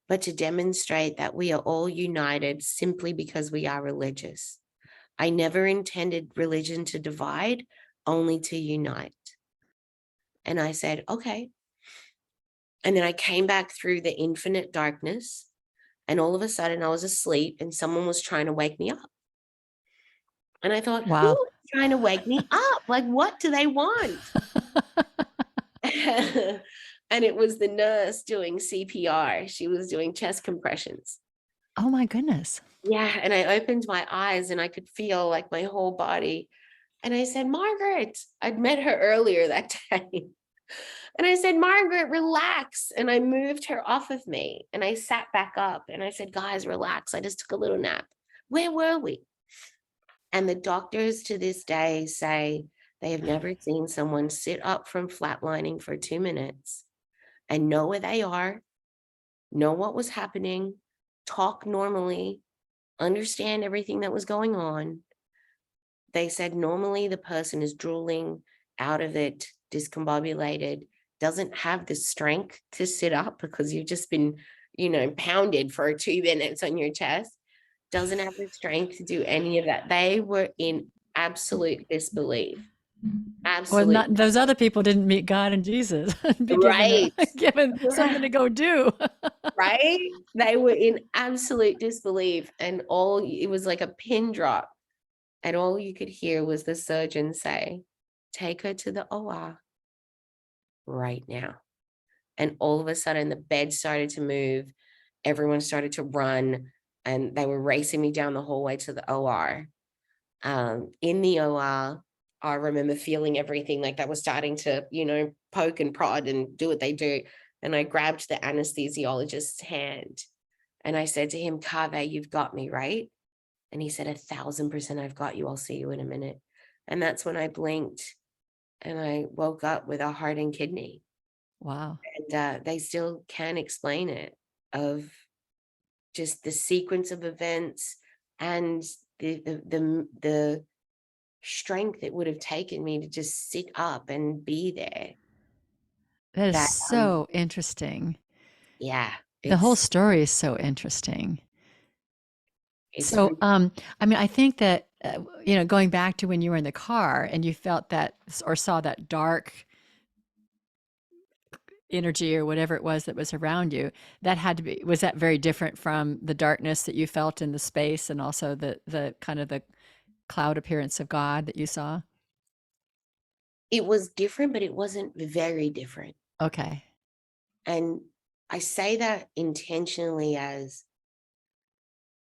but to demonstrate that we are all united simply because we are religious. I never intended religion to divide, only to unite. And I said, okay. And then I came back through the infinite darkness, and all of a sudden I was asleep and someone was trying to wake me up. And I thought, who Wow. is trying to wake me up? Like, what do they want? And it was the nurse doing CPR. She was doing chest compressions. Oh my goodness. Yeah. And I opened my eyes and I could feel like my whole body. And I said, Margaret, I'd met her earlier that day. And I said, Margaret, relax. And I moved her off of me and I sat back up and I said, guys, relax. I just took a little nap. Where were we? And the doctors to this day say they have never seen someone sit up from flatlining for 2 minutes and know where they are, know what was happening, talk normally, understand everything that was going on. They said normally the person is drooling, out of it, discombobulated, doesn't have the strength to sit up because you've just been, pounded for 2 minutes on your chest, doesn't have the strength to do any of that. They were in absolute disbelief. Well, Absolute. not those other people didn't meet God and Jesus and be given Right. given something to go do. Right. They were in absolute disbelief. And it was like a pin drop. And all you could hear was the surgeon say, take her to the OR right now. And all of a sudden the bed started to move. Everyone started to run and they were racing me down the hallway to the OR. In the OR, I remember feeling everything like that was starting to, poke and prod and do what they do. And I grabbed the anesthesiologist's hand and I said to him, Kaveh, you've got me, right? And he said, 1,000% I've got you. I'll see you in a minute. And that's when I blinked and I woke up with a heart and kidney. Wow. And they still can't explain it, of just the sequence of events and the strength it would have taken me to just sit up and be there. That is That so interesting. yeah, The whole it's story is so interesting. it's So, I mean, I think that, going back to when you were in the car and you felt that or saw that dark energy or whatever it was that was around you, that had to be, was that very different from the darkness that you felt in the space and also the kind of the cloud appearance of God that you saw? it was different, but it wasn't very different. Okay. And I say that intentionally, as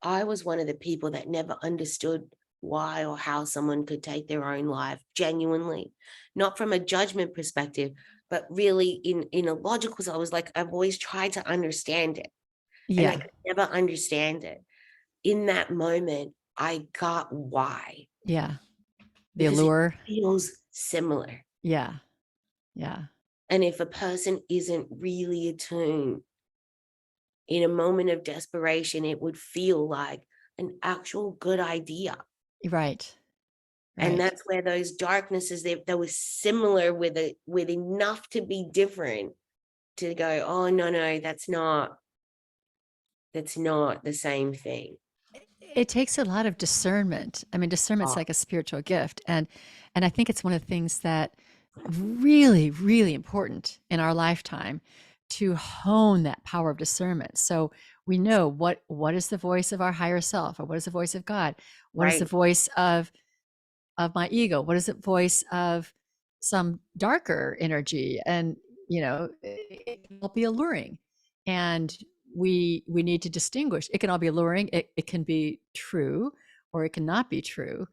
I was one of the people that never understood why or how someone could take their own life genuinely, not from a judgment perspective, but really in a logical. So I was like, I've always tried to understand it and I Yeah. could never understand it. In that moment, I got why, Yeah. The because it allure. feels similar. Yeah. Yeah. And if a person isn't really attuned, in a moment of desperation, it would feel like an actual good idea. Right. And Right. that's where those darknesses that were similar with enough to be different, to go, oh no, that's not the same thing. It takes a lot of discernment. I mean, discernment's Oh, like a spiritual gift, and I think it's one of the things that really, really important in our lifetime to hone that power of discernment. So we know what is the voice of our higher self, or what is the voice of God? What is the right. voice of my ego? What is the voice of some darker energy? And it can all be alluring, and we need to distinguish. It can all be alluring. It can be true, or it cannot be true.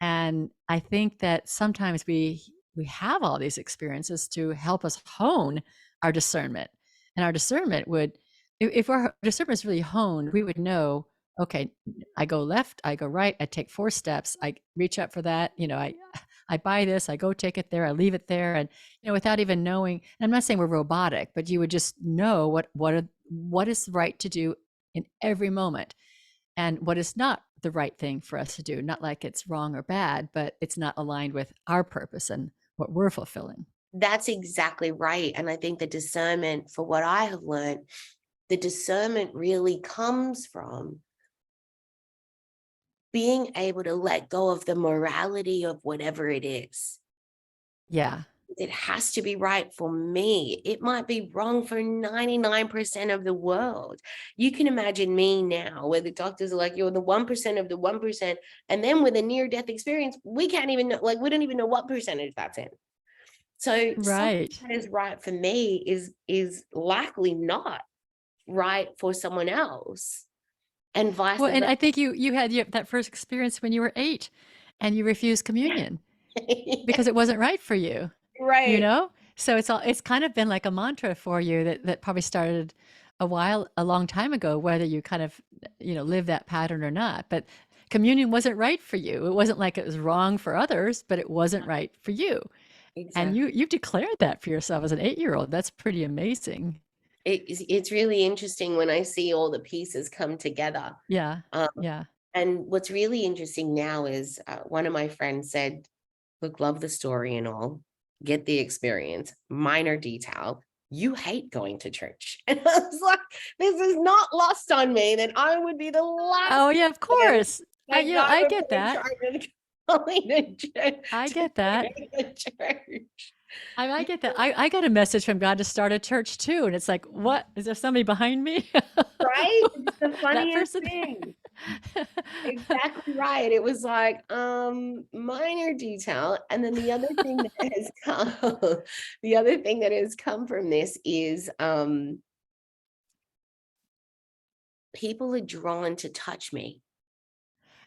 And I think that sometimes we have all these experiences to help us hone our discernment. And our discernment would, if our discernment is really honed, we would know, okay, I go left, I go right, I take 4 steps, I reach up for that, I buy this, I go take it there, I leave it there, and without even knowing. And I'm not saying we're robotic, but you would just know what is right to do in every moment, and what is not the right thing for us to do. Not like it's wrong or bad, but it's not aligned with our purpose and what we're fulfilling. That's exactly right. And I think the discernment, for what I have learned, the discernment really comes from being able to let go of the morality of whatever it is. Yeah. It has to be right for me. It might be wrong for 99% of the world. You can imagine me now, where the doctors are like, you're the 1% of the 1%. And then with a near death experience, we can't even know, like, we don't even know what percentage that's in. So something Right. that is right for me is likely not right for someone else, and vice Well, and versa. I think you had that first experience when you were 8 and you refused communion because it wasn't right for you, you Right. know? So it's kind of been like a mantra for you that probably started a long time ago, whether you kind of, live that pattern or not. But communion wasn't right for you. It wasn't like it was wrong for others, but it wasn't right for you. And Exactly. you declared that for yourself as an 8-year-old. That's pretty amazing. It's really interesting when I see all the pieces come together. Yeah. Um, Yeah. and what's really interesting now is one of my friends said, look, love the story and all, get the experience, minor detail. You hate going to church. And I was like, this is not lost on me that I would be the last Oh, yeah, of person course. that God I would get put in that. charge of going to church. I To get that. the church. I get that. I got a message from God to start a church too, and it's like, what? Is there somebody behind me? Right? It's the That funniest person? thing. Exactly right. It was like minor detail. And then the other thing that has come, the other thing that has come from this is people are drawn to touch me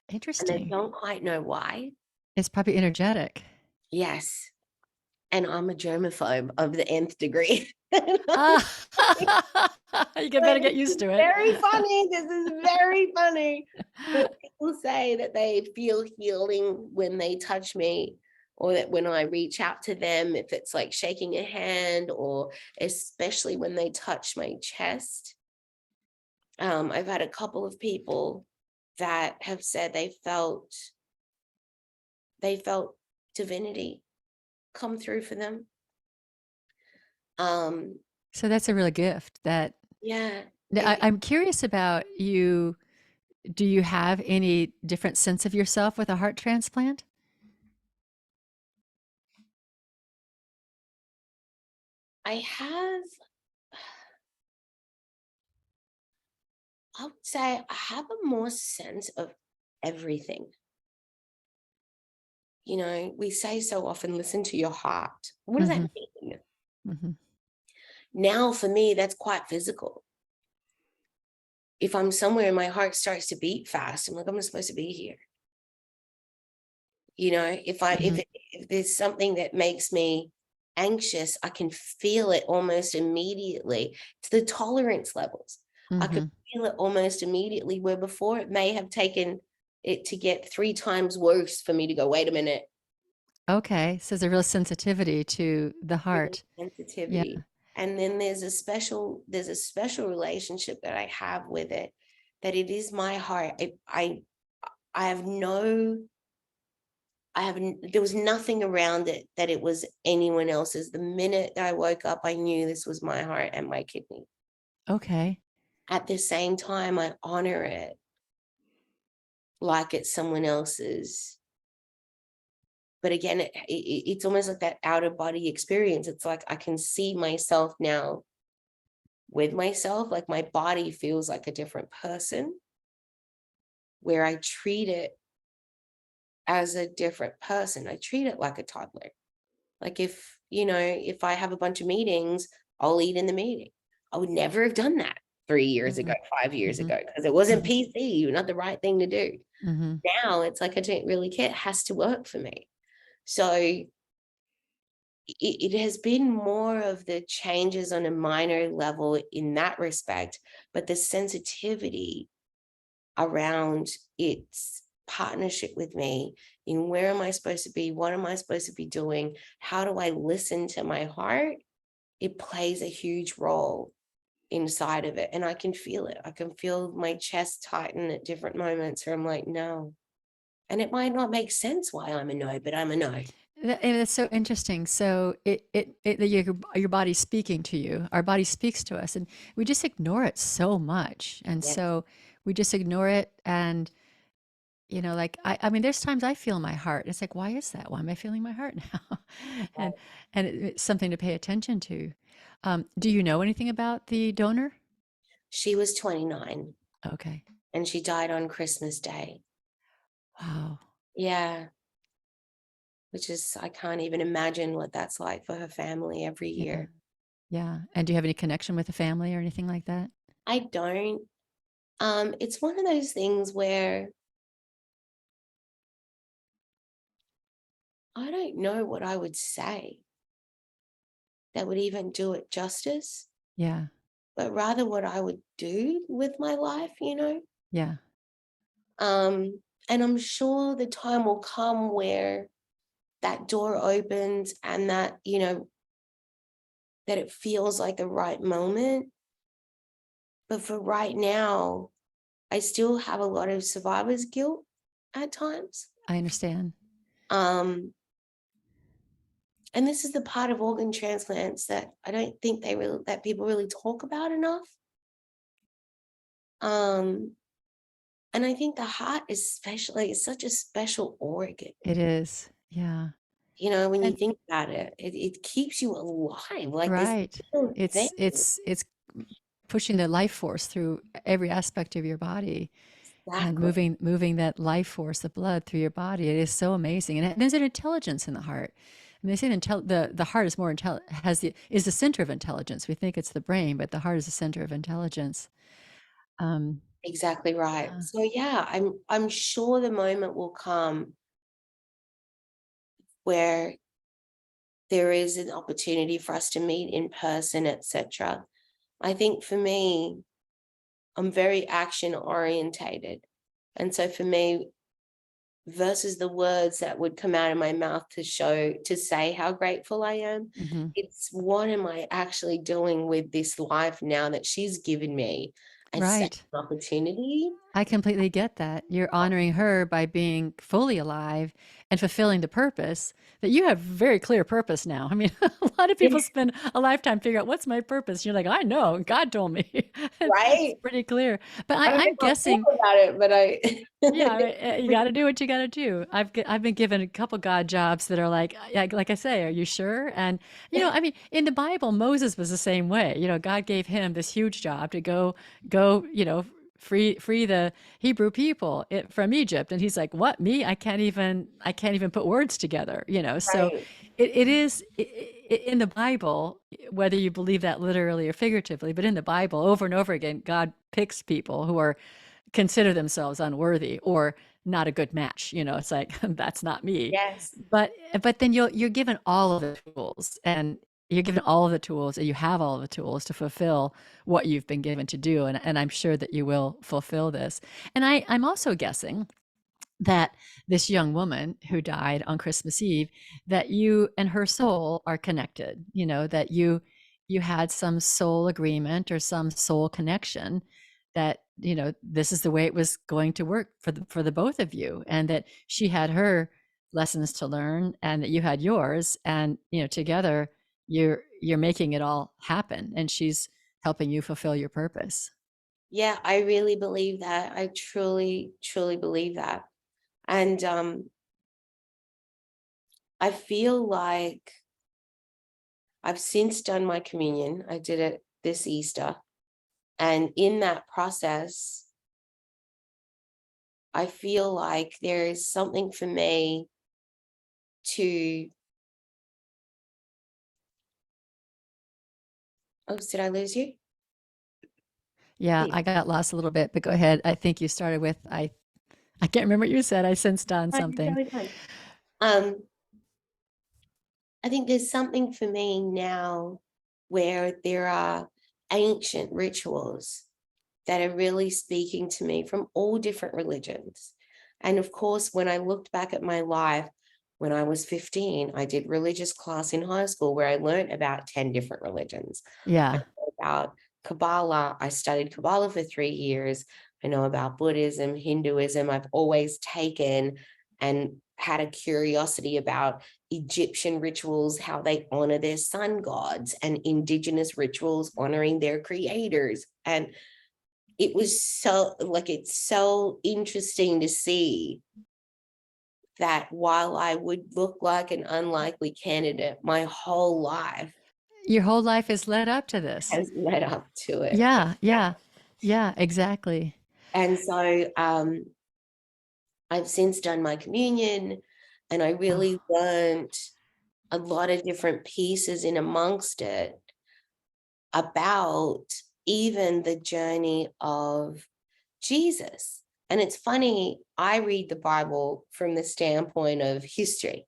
and they Interesting. don't quite know why. It's probably energetic. Yes. And I'm a germaphobe of the nth degree. And I'm Ah, you can better like, get this used is to it. very funny. This is very funny. But people say that they feel healing when they touch me, or that when I reach out to them, if it's like shaking a hand, or especially when they touch my chest. I've had a couple of people that have said they felt divinity come through for them. Um, So that's a real gift that yeah, I'm curious about you. Do you have any different sense of yourself with a heart transplant? I have, I would say I have a more sense of everything. We say so often, listen to your heart. What does that Mhm. mean? Mhm. Now, for me, that's quite physical. If I'm somewhere and my heart starts to beat fast, I'm like, I'm not supposed to be here. If I Mhm. if there's something that makes me anxious, I can feel it almost immediately. It's the tolerance levels. I could Mhm. feel it almost immediately, where before it may have taken it to get 3 times worse for me to go, wait a minute. Okay, so there's a real sensitivity to the Real heart. Yeah. sensitivity. And then there's a special relationship that I have with it, that it is my heart. I have no I have there was nothing around it that it was anyone else's. The minute that I woke up, I knew this was my heart and my kidney. Okay. At the same time, I honor it like it's someone else's. But again, it's almost like that out of body experience. It's like I can see myself now with myself, like my body feels like a different person, where I treat it as a different person. I treat it like a toddler. Like, if I have a bunch of meetings, I'll eat in the meeting. I would never have done that. 3 years ago, Mhm. 5 years Mhm. ago, because it wasn't Mhm. PC, not the right thing to do. Mhm. Now it's like I don't really care. It has to work for me. So it has been more of the changes on a minor level in that respect, but the sensitivity around its partnership with me in where am I supposed to be? What am I supposed to be doing? How do I listen to my heart? It plays a huge role inside of it. And I can feel it. I can feel my chest tighten at different moments where I'm like, no. And it might not make sense why I'm a no, but I'm a no. And it's so interesting. So your body's speaking to you. Our body speaks to us, and we just ignore it so much. And Yes, so we just ignore it. And like I mean, there's times I feel my heart. It's like, why is that? Why am I feeling my heart now? and right. it's something to pay attention to. Do you know anything about the donor? She was 29 Okay. and she died on Christmas Day. Wow. Yeah, which is, I can't even imagine what that's like for her family every Yeah. year. Yeah. And do you have any connection with the family or anything like that? I don't. It's one of those things where I don't know what I would say that would even do it justice, Yeah. but rather what I would do with my life. Yeah. Um, and I'm sure the time will come where that door opens and that it feels like the right moment. But for right now, I still have a lot of survivor's guilt at times. I understand. Um, and this is the part of organ transplants that I don't think that people really talk about enough. Um, and I think the heart is special, like it's such a special organ. It is. Yeah. When you And think about it, it keeps you alive, like this right. little thing. It's pushing the life force through every aspect of your body and Exactly. moving that life force, the blood through your body. It is so amazing. And there's an intelligence in the heart. And they say the heart is more is the center of intelligence. We think it's the brain, but the heart is the center of intelligence. Um, Exactly right. yeah. So yeah, I'm sure the moment will come where there is an opportunity for us to meet in person, etc. I think for me, I'm very action orientated. And so for me, versus the words that would come out of my mouth to say how grateful I am, Hmm. it's what am I actually doing with this life now that she's given me a second Right. opportunity? I completely get that. You're honoring her by being fully alive and fulfilling the purpose that you have very clear purpose now. I mean, a lot of people spend a lifetime figuring out what's my purpose. You're like, I know, God told me. It's Right? pretty clear. But I don't know I'm how I feel guessing, about it, but yeah, I you got to do what you got to do. I've been given a couple God jobs that are like I say, are you sure? And I mean, in the Bible, Moses was the same way. God gave him this huge job to go, free the Hebrew people from Egypt, and he's like, "What, me? I can't even put words together." So right. it is in the Bible, whether you believe that literally or figuratively, but in the Bible, over and over again, God picks people who are consider themselves unworthy or not a good match. It's like that's not me. Yes. But then you're given all of the tools, and you're given all of the tools, and you have all of the tools to fulfill what you've been given to do, and I'm sure that you will fulfill this. And I'm also guessing that this young woman who died on Christmas Eve, that you and her soul are connected, that you had some soul agreement or some soul connection, that this is the way it was going to work for the both of you, and that she had her lessons to learn and that you had yours, and together you're making it all happen, and she's helping you fulfill your purpose. Yeah, I really believe that. I truly, truly believe that. And I feel like I've since done my communion. I did it this Easter. And in that process, I feel like there is something for me to, oh, did I lose you? Yeah, I got lost a little bit, but go ahead. I think you started with I can't remember what you said. I sensed on No, you're something. totally fine. Um, I think there's something for me now where there are ancient rituals that are really speaking to me from all different religions. And of course, when I looked back at my life, when I was 15, I did religious class in high school where I learned about 10 different religions. I Yeah. know about Kabbalah. I studied Kabbalah for 3 years. I know about Buddhism, Hinduism. I've always taken and had a curiosity about Egyptian rituals, how they honor their sun gods, and indigenous rituals honoring their creators. And it was so like, it's so interesting to see that while I would look like an unlikely candidate, my whole life Your whole life is led up to this. has led up to it. Yeah, yeah. Yeah, exactly. And so I've since done my communion, and I Oh, really learned a lot of different pieces in amongst it about even the journey of Jesus. And it's funny, I read the Bible from the standpoint of history.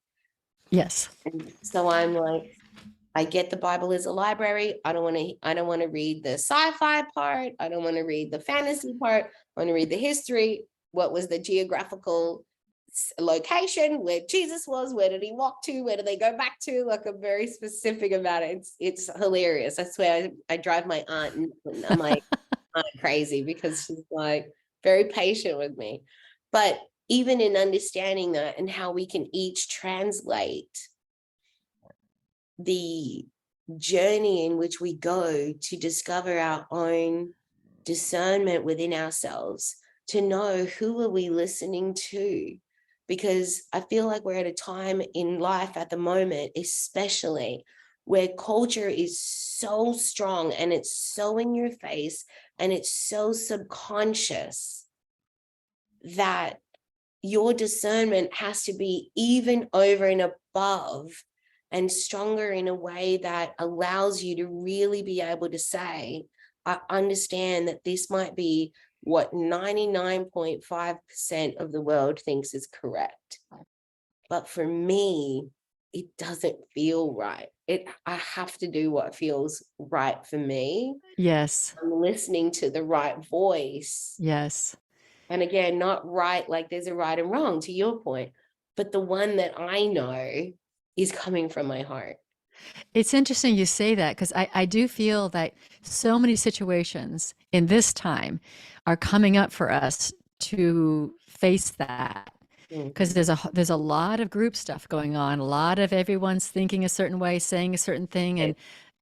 yes. And so I'm like, I get the Bible as a library. I don't want to read the sci-fi part. I don't want to read the fantasy part. I want to read the history. What was the geographical location where Jesus was? Where did he walk to? Where do they go back to? Like, I'm very specific about it. It's hilarious. I swear I drive my aunt and I'm like, aunt crazy because she's like very patient with me. But even in understanding that and how we can each translate the journey in which we go to discover our own discernment within ourselves, to know who are we listening to, because I feel like we're at a time in life at the moment, especially where culture is so strong and it's so in your face and it's so subconscious, that your discernment has to be even over and above and stronger in a way that allows you to really be able to say, I understand that this might be what 99.5% of the world thinks is correct. But for me, it doesn't feel right. I have to do what feels right for me. Yes. I'm listening to the right voice. Yes. And again, not right, like there's a right and wrong to your point, but the one that I know is coming from my heart. It's interesting you say that because I do feel that so many situations in this time are coming up for us to face that because Mhm. there's a lot of group stuff going on, a lot of everyone's thinking a certain way, saying a certain thing,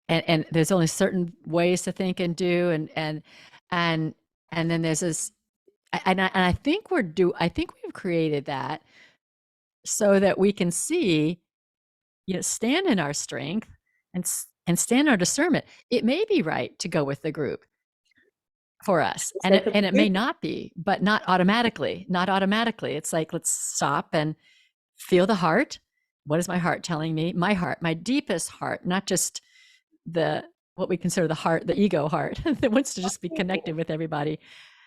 and there's only certain ways to think and do, and and then there's this, and I think I think we've created that so that we can see, stand in our strength and stand in our discernment. It may be right to go with the group for us, and So it may not be, but not automatically. Not automatically. It's like, let's stop and feel the heart. What is my heart telling me? My heart, my deepest heart, not just the what we consider the heart, the ego heart that wants to just be connected with everybody.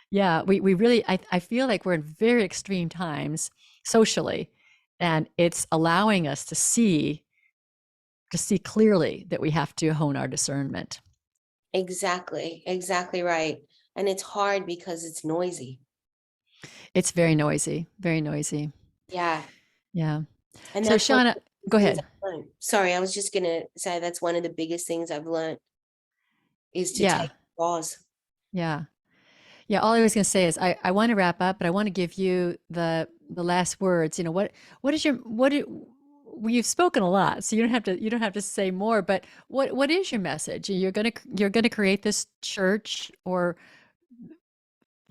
Yeah, we really, I feel like we're in very extreme times socially, and it's allowing us to see clearly that we have to hone our discernment. exactly right. And it's hard because it's noisy. It's very noisy, very noisy. Yeah. Yeah. And So, that's one of Shana, the go biggest things ahead. I've learned. Sorry, I was just gonna say that's one of the biggest things I've learned is to Yeah. take pause. Yeah. Yeah. All I was going to say is I want to wrap up, but I want to give you the last words. What is your, well, you've spoken a lot, so you don't have to say more, but what is your message? You're going to create this church or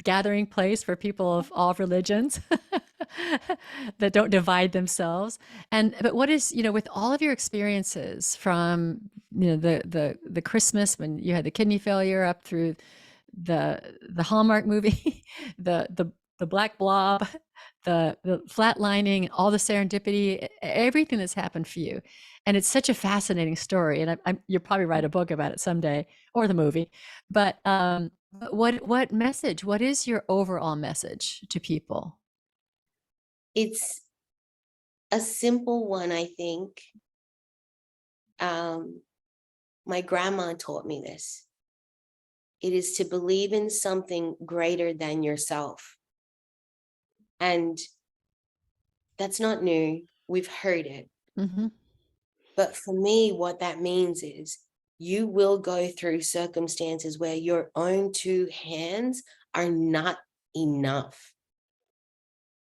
gathering place for people of all religions that don't divide themselves. But what is, with all of your experiences from, the Christmas when you had the kidney failure up through the Hallmark movie, the black blob, the flatlining, all the serendipity, everything that's happened for you. And it's such a fascinating story. And you'll probably write a book about it someday, or the movie. But What message? What is your overall message to people? It's a simple one, I think. Um, my grandma taught me this. It is to believe in something greater than yourself. And that's not new. We've heard it. Hmm. But for me, what that means is you will go through circumstances where your own two hands are not enough.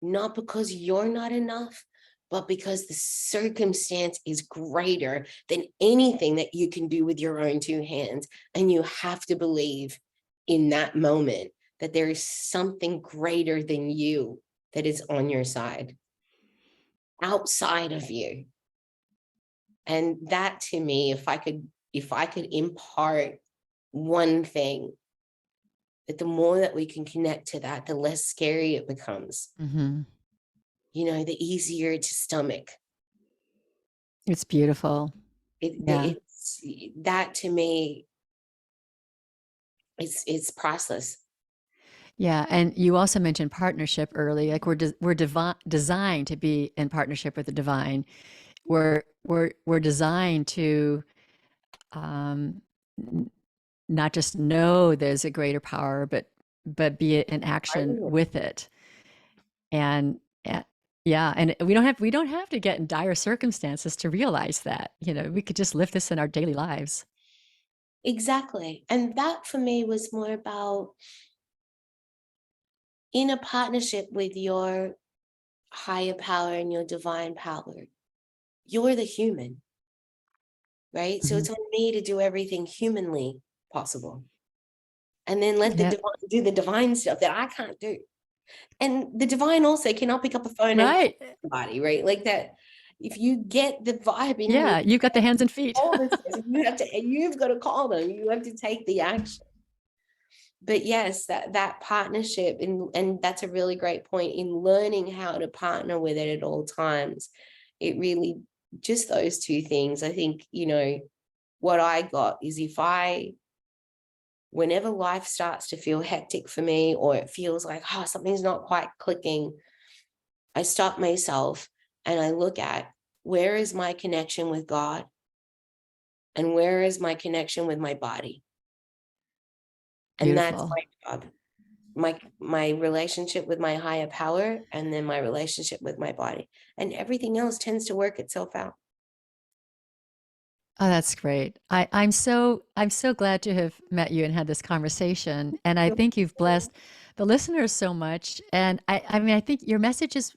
Not because you're not enough, but because the circumstance is greater than anything that you can do with your own two hands. And you have to believe in that moment that there is something greater than you that is on your side, outside of you. And that, to me, if I could impart one thing, that the more that we can connect to that, the less scary it becomes, Hmm. the easier to stomach. It's beautiful. Yeah. It's that, to me, it's priceless. Yeah, and you also mentioned partnership early. Like we're designed to be in partnership with the divine. We're designed to um, n- not just know there's a greater power, but be in action with it. And yeah, and we don't have to get in dire circumstances to realize that. We could just live this in our daily lives. Exactly. And that for me was more about in a partnership with your higher power and your divine power. You're the human, right? So Hmm. it's on me to do everything humanly possible. And then let the Yeah. divine do the divine stuff that I can't do. And the divine also cannot pick up a phone and call Right. somebody, right? Like that. If you get the vibe in you, Yeah, you've got the hands and feet. all this, you've got to call them. You have to take the action. But yes, that partnership, and that's a really great point in learning how to partner with it at all times. It really, just those two things. I think, what I got is, whenever life starts to feel hectic for me, or it feels like, something's not quite clicking, I stop myself and I look at, where is my connection with God, and where is my connection with my body? And that's Beautiful. my job. My relationship with my higher power, and then my relationship with my body, and everything else tends to work itself out. Oh, that's great. I'm so glad to have met you and had this conversation. And I think you've blessed the listeners so much. And I mean, I think your message is,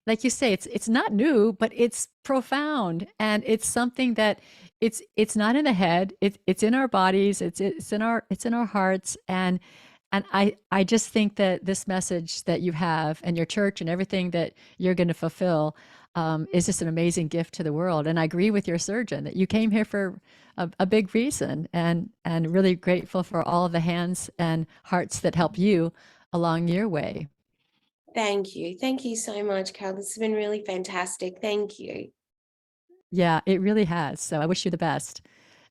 like you say, it's not new, but it's profound, and it's something that it's not in the head. It's in our bodies. It's in our hearts. And I just think that this message that you have, and your church, and everything that you're going to fulfill, is just an amazing gift to the world. And I agree with your surgeon that you came here for a big reason, and really grateful for all of the hands and hearts that help you along your way. Thank you so much, Carol. This has been really fantastic. Thank you. Yeah, it really has. So I wish you the best.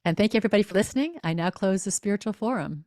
And thank you, everybody, for listening. I now close the Spiritual Forum.